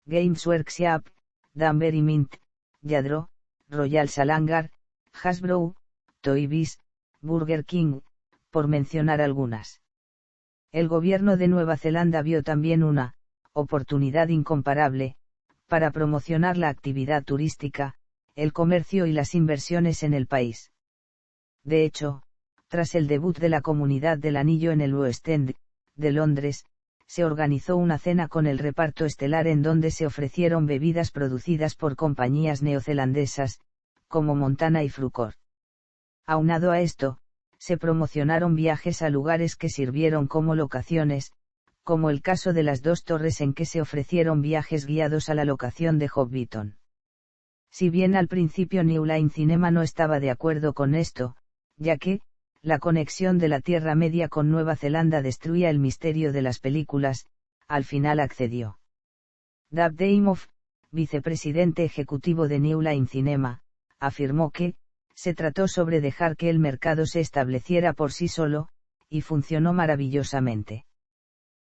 Games Workshop, Danbury Mint, Yadro, Royal Salangar, Hasbro, Toy Biz, Burger King, por mencionar algunas. El gobierno de Nueva Zelanda vio también una oportunidad incomparable para promocionar la actividad turística, el comercio y las inversiones en el país. De hecho, tras el debut de la Comunidad del Anillo en el West End, de Londres, se organizó una cena con el reparto estelar en donde se ofrecieron bebidas producidas por compañías neozelandesas, como Montana y Frucor. Aunado a esto, se promocionaron viajes a lugares que sirvieron como locaciones, como el caso de las Dos Torres en que se ofrecieron viajes guiados a la locación de Hobbiton. Si bien al principio New Line Cinema no estaba de acuerdo con esto, ya que, la conexión de la Tierra Media con Nueva Zelanda destruía el misterio de las películas, al final accedió. Dave Daimoff, vicepresidente ejecutivo de New Line Cinema, afirmó que, se trató sobre dejar que el mercado se estableciera por sí solo, y funcionó maravillosamente.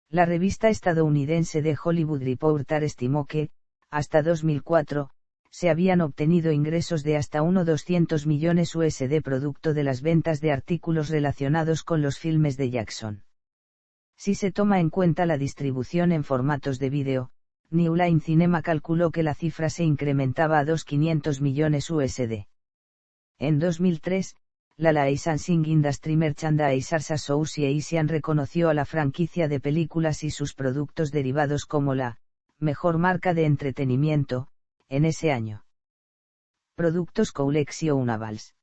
La revista estadounidense The Hollywood Reporter estimó que, hasta 2004, se habían obtenido ingresos de hasta $200 millones USD producto de las ventas de artículos relacionados con los filmes de Jackson. Si se toma en cuenta la distribución en formatos de vídeo, New Line Cinema calculó que la cifra se incrementaba a $500 millones USD. En 2003, la Licensing Industry Merchandisers Association reconoció a la franquicia de películas y sus productos derivados como la mejor marca de entretenimiento en ese año. Productos Collectionables.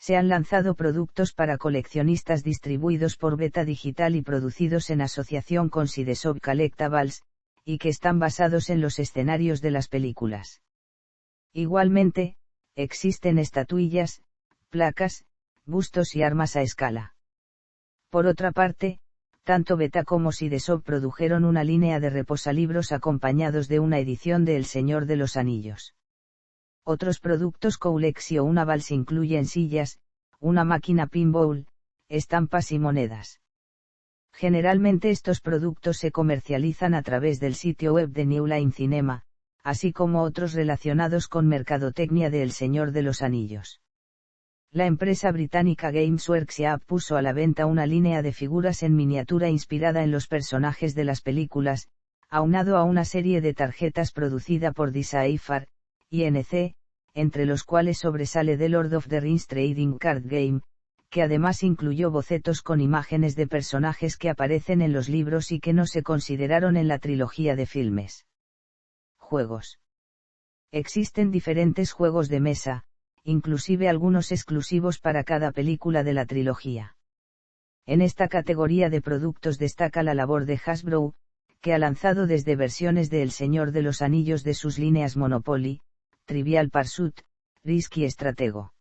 Se han lanzado productos para coleccionistas distribuidos por Beta Digital y producidos en asociación con Sideshow Collectables, y que están basados en los escenarios de las películas. Igualmente, existen estatuillas, placas, bustos y armas a escala. Por otra parte, tanto Beta como Sideshow produjeron una línea de reposalibros acompañados de una edición de El Señor de los Anillos. Otros productos Collectionables incluyen sillas, una máquina pinball, estampas y monedas. Generalmente estos productos se comercializan a través del sitio web de New Line Cinema, así como otros relacionados con mercadotecnia de El Señor de los Anillos. La empresa británica Games Workshop puso a la venta una línea de figuras en miniatura inspirada en los personajes de las películas, aunado a una serie de tarjetas producida por Decipher, Inc., entre los cuales sobresale The Lord of the Rings Trading Card Game, que además incluyó bocetos con imágenes de personajes que aparecen en los libros y que no se consideraron en la trilogía de filmes. Juegos. Existen diferentes juegos de mesa, inclusive algunos exclusivos para cada película de la trilogía. En esta categoría de productos destaca la labor de Hasbro, que ha lanzado desde versiones de El Señor de los Anillos de sus líneas Monopoly, Trivial Pursuit, Risk y Stratego.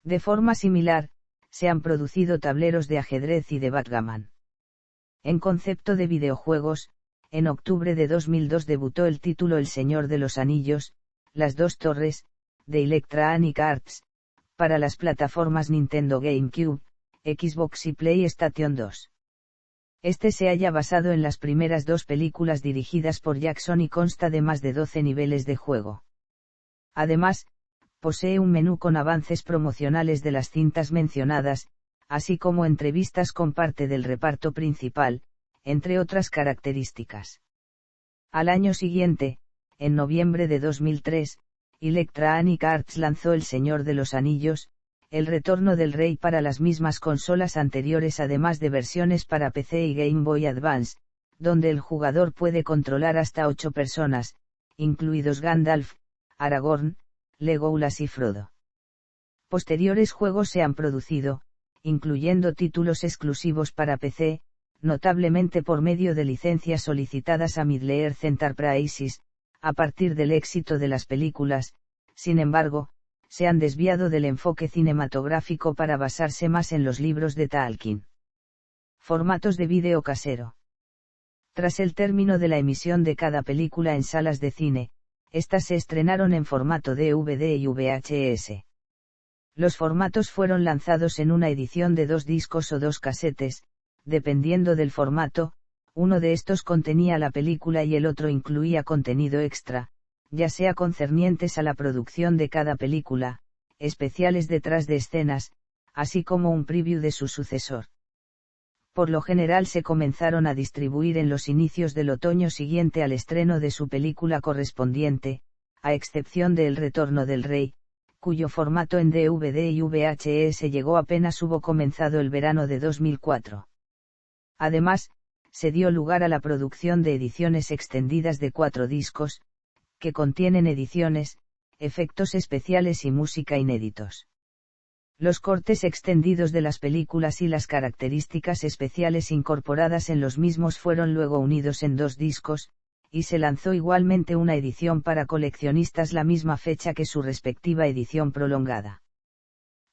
De forma similar, se han producido tableros de ajedrez y de backgammon. En concepto de videojuegos, en octubre de 2002 debutó el título El Señor de los Anillos, Las Dos Torres, de Electronic Arts, para las plataformas Nintendo GameCube, Xbox y PlayStation 2. Este se halla basado en las primeras dos películas dirigidas por Jackson y consta de más de 12 niveles de juego. Además, posee un menú con avances promocionales de las cintas mencionadas, así como entrevistas con parte del reparto principal, entre otras características. Al año siguiente, en noviembre de 2003, Electronic Arts lanzó El Señor de los Anillos, El Retorno del Rey para las mismas consolas anteriores, además de versiones para PC y Game Boy Advance, donde el jugador puede controlar hasta 8 personas, incluidos Gandalf, Aragorn, Legolas y Frodo. Posteriores juegos se han producido, incluyendo títulos exclusivos para PC, notablemente por medio de licencias solicitadas a Middle-earth Enterprises, a partir del éxito de las películas. Sin embargo, se han desviado del enfoque cinematográfico para basarse más en los libros de Tolkien. Formatos de vídeo casero. Tras el término de la emisión de cada película en salas de cine, estas se estrenaron en formato DVD y VHS. Los formatos fueron lanzados en una edición de 2 discos o 2 casetes, dependiendo del formato. Uno de estos contenía la película y el otro incluía contenido extra, ya sea concernientes a la producción de cada película, especiales detrás de escenas, así como un preview de su sucesor. Por lo general se comenzaron a distribuir en los inicios del otoño siguiente al estreno de su película correspondiente, a excepción de El Retorno del Rey, cuyo formato en DVD y VHS llegó apenas hubo comenzado el verano de 2004. Además, se dio lugar a la producción de ediciones extendidas de 4 discos, que contienen ediciones, efectos especiales y música inéditos. Los cortes extendidos de las películas y las características especiales incorporadas en los mismos fueron luego unidos en 2 discos, y se lanzó igualmente una edición para coleccionistas la misma fecha que su respectiva edición prolongada.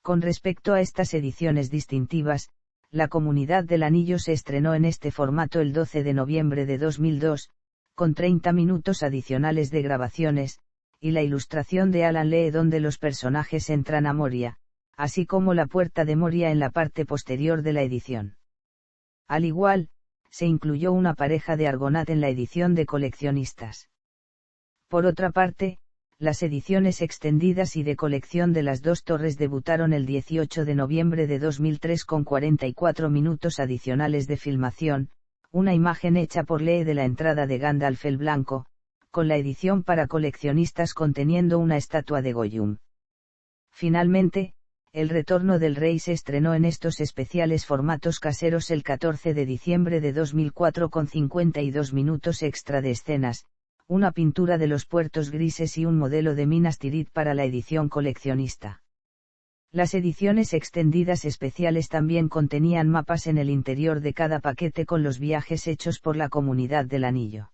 Con respecto a estas ediciones distintivas, La Comunidad del Anillo se estrenó en este formato el 12 de noviembre de 2002, con 30 minutos adicionales de grabaciones, y la ilustración de Alan Lee donde los personajes entran a Moria, así como la puerta de Moria en la parte posterior de la edición. Al igual, se incluyó una pareja de Argonath en la edición de coleccionistas. Por otra parte, las ediciones extendidas y de colección de Las Dos Torres debutaron el 18 de noviembre de 2003 con 44 minutos adicionales de filmación, una imagen hecha por Lee de la entrada de Gandalf el Blanco, con la edición para coleccionistas conteniendo una estatua de Gollum. Finalmente, El Retorno del Rey se estrenó en estos especiales formatos caseros el 14 de diciembre de 2004 con 52 minutos extra de escenas, una pintura de los puertos grises y un modelo de Minas Tirith para la edición coleccionista. Las ediciones extendidas especiales también contenían mapas en el interior de cada paquete con los viajes hechos por la comunidad del anillo.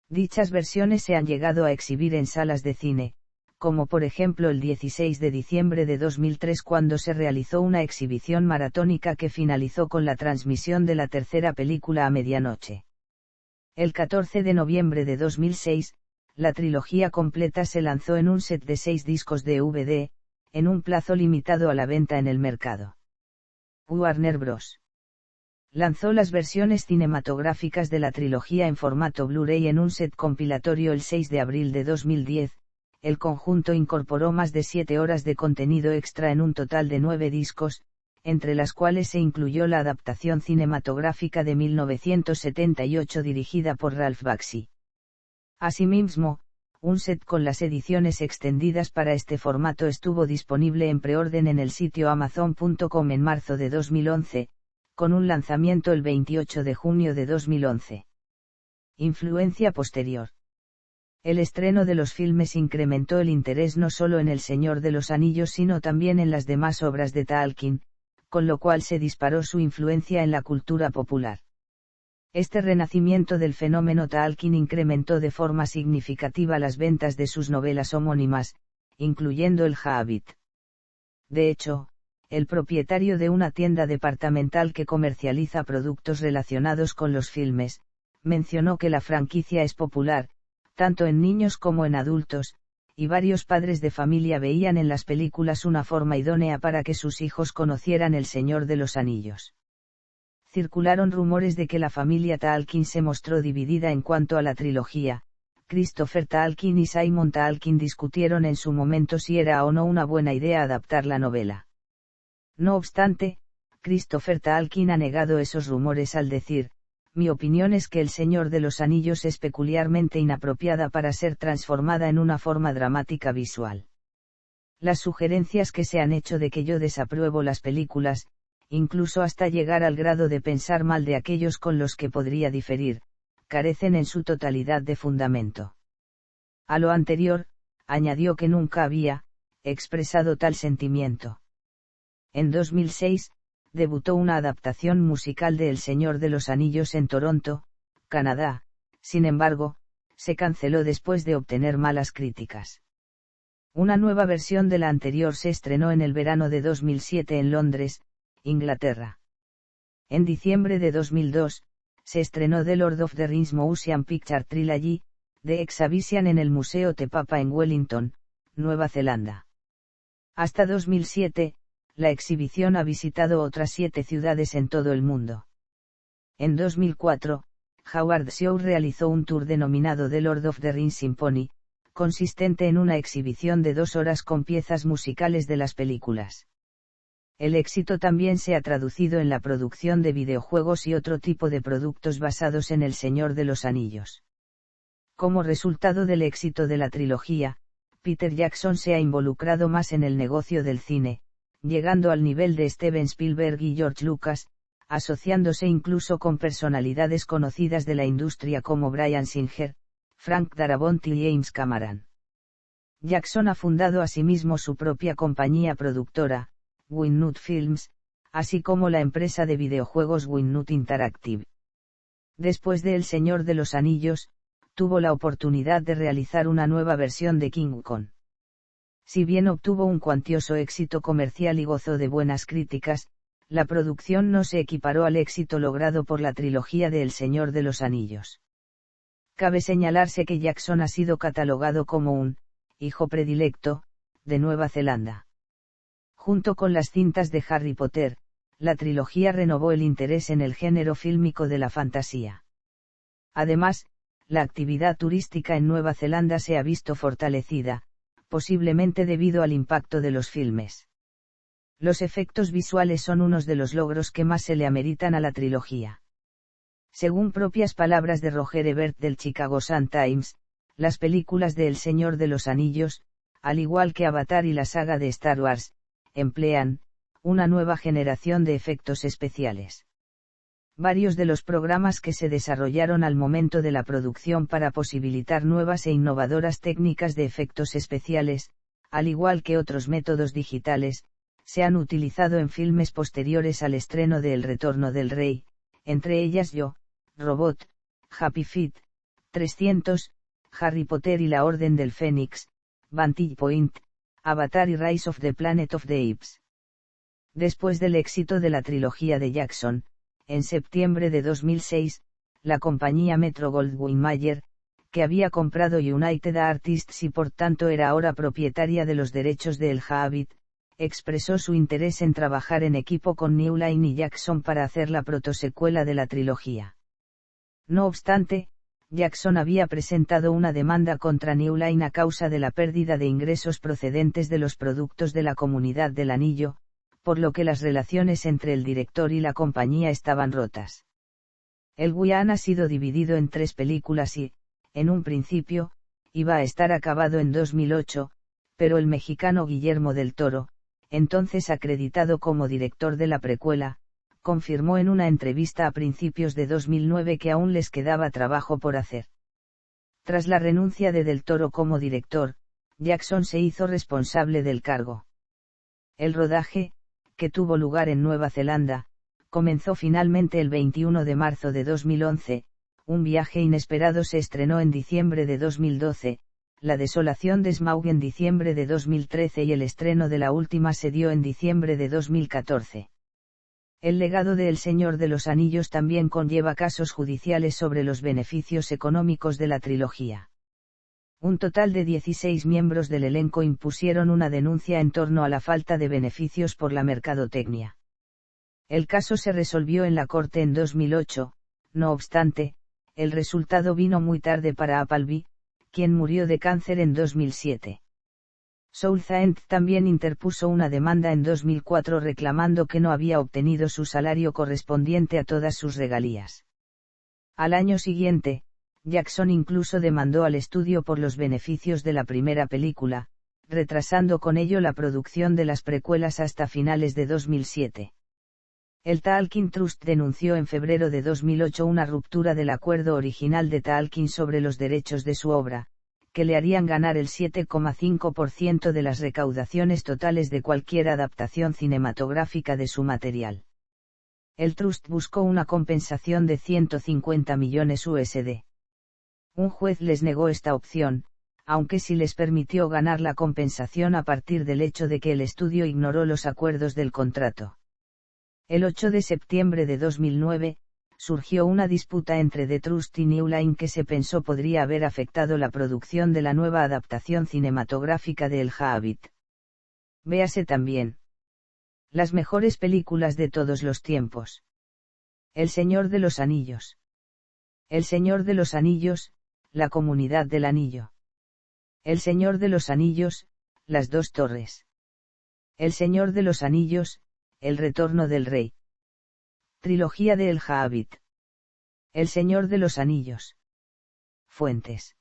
Dichas versiones se han llegado a exhibir en salas de cine, como por ejemplo el 16 de diciembre de 2003 cuando se realizó una exhibición maratónica que finalizó con la transmisión de la tercera película a medianoche. El 14 de noviembre de 2006, la trilogía completa se lanzó en un set de 6 discos de DVD, en un plazo limitado a la venta en el mercado. Warner Bros. Lanzó las versiones cinematográficas de la trilogía en formato Blu-ray en un set compilatorio el 6 de abril de 2010, el conjunto incorporó más de 7 horas de contenido extra en un total de 9 discos, entre las cuales se incluyó la adaptación cinematográfica de 1978 dirigida por Ralph Bakshi. Asimismo, un set con las ediciones extendidas para este formato estuvo disponible en preorden en el sitio Amazon.com en marzo de 2011, con un lanzamiento el 28 de junio de 2011. Influencia posterior. El estreno de los filmes incrementó el interés no solo en El Señor de los Anillos sino también en las demás obras de Tolkien, con lo cual se disparó su influencia en la cultura popular. Este renacimiento del fenómeno Tolkien incrementó de forma significativa las ventas de sus novelas homónimas, incluyendo El Hobbit. De hecho, el propietario de una tienda departamental que comercializa productos relacionados con los filmes, mencionó que la franquicia es popular, tanto en niños como en adultos, y varios padres de familia veían en las películas una forma idónea para que sus hijos conocieran El Señor de los Anillos. Circularon rumores de que la familia Tolkien se mostró dividida en cuanto a la trilogía. Christopher Tolkien y Simon Tolkien discutieron en su momento si era o no una buena idea adaptar la novela. No obstante, Christopher Tolkien ha negado esos rumores al decir: mi opinión es que El Señor de los Anillos es peculiarmente inapropiada para ser transformada en una forma dramática visual. Las sugerencias que se han hecho de que yo desapruebo las películas, incluso hasta llegar al grado de pensar mal de aquellos con los que podría diferir, carecen en su totalidad de fundamento. A lo anterior, añadió que nunca había expresado tal sentimiento. En 2006, debutó una adaptación musical de El Señor de los Anillos en Toronto, Canadá, sin embargo, se canceló después de obtener malas críticas. Una nueva versión de la anterior se estrenó en el verano de 2007 en Londres, Inglaterra. En diciembre de 2002, se estrenó The Lord of the Rings Motion Picture Trilogy, de Exhibition en el Museo Te Papa en Wellington, Nueva Zelanda. Hasta 2007, la exhibición ha visitado otras 7 ciudades en todo el mundo. En 2004, Howard Shaw realizó un tour denominado The Lord of the Rings Symphony, consistente en una exhibición de 2 horas con piezas musicales de las películas. El éxito también se ha traducido en la producción de videojuegos y otro tipo de productos basados en El Señor de los Anillos. Como resultado del éxito de la trilogía, Peter Jackson se ha involucrado más en el negocio del cine, llegando al nivel de Steven Spielberg y George Lucas, asociándose incluso con personalidades conocidas de la industria como Bryan Singer, Frank Darabont y James Cameron. Jackson ha fundado asimismo su propia compañía productora, Wynwood Films, así como la empresa de videojuegos Wynwood Interactive. Después de El Señor de los Anillos, tuvo la oportunidad de realizar una nueva versión de King Kong. Si bien obtuvo un cuantioso éxito comercial y gozó de buenas críticas, la producción no se equiparó al éxito logrado por la trilogía de El Señor de los Anillos. Cabe señalarse que Jackson ha sido catalogado como un hijo predilecto de Nueva Zelanda. Junto con las cintas de Harry Potter, la trilogía renovó el interés en el género fílmico de la fantasía. Además, la actividad turística en Nueva Zelanda se ha visto fortalecida, posiblemente debido al impacto de los filmes. Los efectos visuales son unos de los logros que más se le ameritan a la trilogía. Según propias palabras de Roger Ebert del Chicago Sun-Times, las películas de El Señor de los Anillos, al igual que Avatar y la saga de Star Wars, emplean una nueva generación de efectos especiales. Varios de los programas que se desarrollaron al momento de la producción para posibilitar nuevas e innovadoras técnicas de efectos especiales, al igual que otros métodos digitales, se han utilizado en filmes posteriores al estreno de El Retorno del Rey, entre ellas Yo, Robot, Happy Feet, 300, Harry Potter y la Orden del Fénix, Vantage Point, Avatar y Rise of the Planet of the Apes. Después del éxito de la trilogía de Jackson, en septiembre de 2006, la compañía Metro-Goldwyn-Mayer, que había comprado United Artists y por tanto era ahora propietaria de los derechos de El Hobbit, expresó su interés en trabajar en equipo con New Line y Jackson para hacer la protosecuela de la trilogía. No obstante, Jackson había presentado una demanda contra New Line a causa de la pérdida de ingresos procedentes de los productos de la Comunidad del Anillo, por lo que las relaciones entre el director y la compañía estaban rotas. El guion ha sido dividido en 3 películas y, en un principio, iba a estar acabado en 2008, pero el mexicano Guillermo del Toro, entonces acreditado como director de la precuela, confirmó en una entrevista a principios de 2009 que aún les quedaba trabajo por hacer. Tras la renuncia de Del Toro como director, Jackson se hizo responsable del cargo. El rodaje, que tuvo lugar en Nueva Zelanda, comenzó finalmente el 21 de marzo de 2011, Un viaje inesperado se estrenó en diciembre de 2012, La desolación de Smaug en diciembre de 2013 y el estreno de la última se dio en diciembre de 2014. El legado de El Señor de los Anillos también conlleva casos judiciales sobre los beneficios económicos de la trilogía. Un total de 16 miembros del elenco impusieron una denuncia en torno a la falta de beneficios por la mercadotecnia. El caso se resolvió en la corte en 2008, no obstante, el resultado vino muy tarde para Appleby, quien murió de cáncer en 2007. Soulzaent también interpuso una demanda en 2004 reclamando que no había obtenido su salario correspondiente a todas sus regalías. Al año siguiente, Jackson incluso demandó al estudio por los beneficios de la primera película, retrasando con ello la producción de las precuelas hasta finales de 2007. El Tolkien Trust denunció en febrero de 2008 una ruptura del acuerdo original de Tolkien sobre los derechos de su obra, que le harían ganar el 7,5% de las recaudaciones totales de cualquier adaptación cinematográfica de su material. El Trust buscó una compensación de 150 millones USD. Un juez les negó esta opción, aunque sí les permitió ganar la compensación a partir del hecho de que el estudio ignoró los acuerdos del contrato. El 8 de septiembre de 2009, surgió una disputa entre The Trust y New Line que se pensó podría haber afectado la producción de la nueva adaptación cinematográfica de El Hobbit. Véase también. Las mejores películas de todos los tiempos. El Señor de los Anillos. El Señor de los Anillos, La Comunidad del Anillo. El Señor de los Anillos, Las Dos Torres. El Señor de los Anillos, El Retorno del Rey. Trilogía de El Hobbit. El Señor de los Anillos. Fuentes.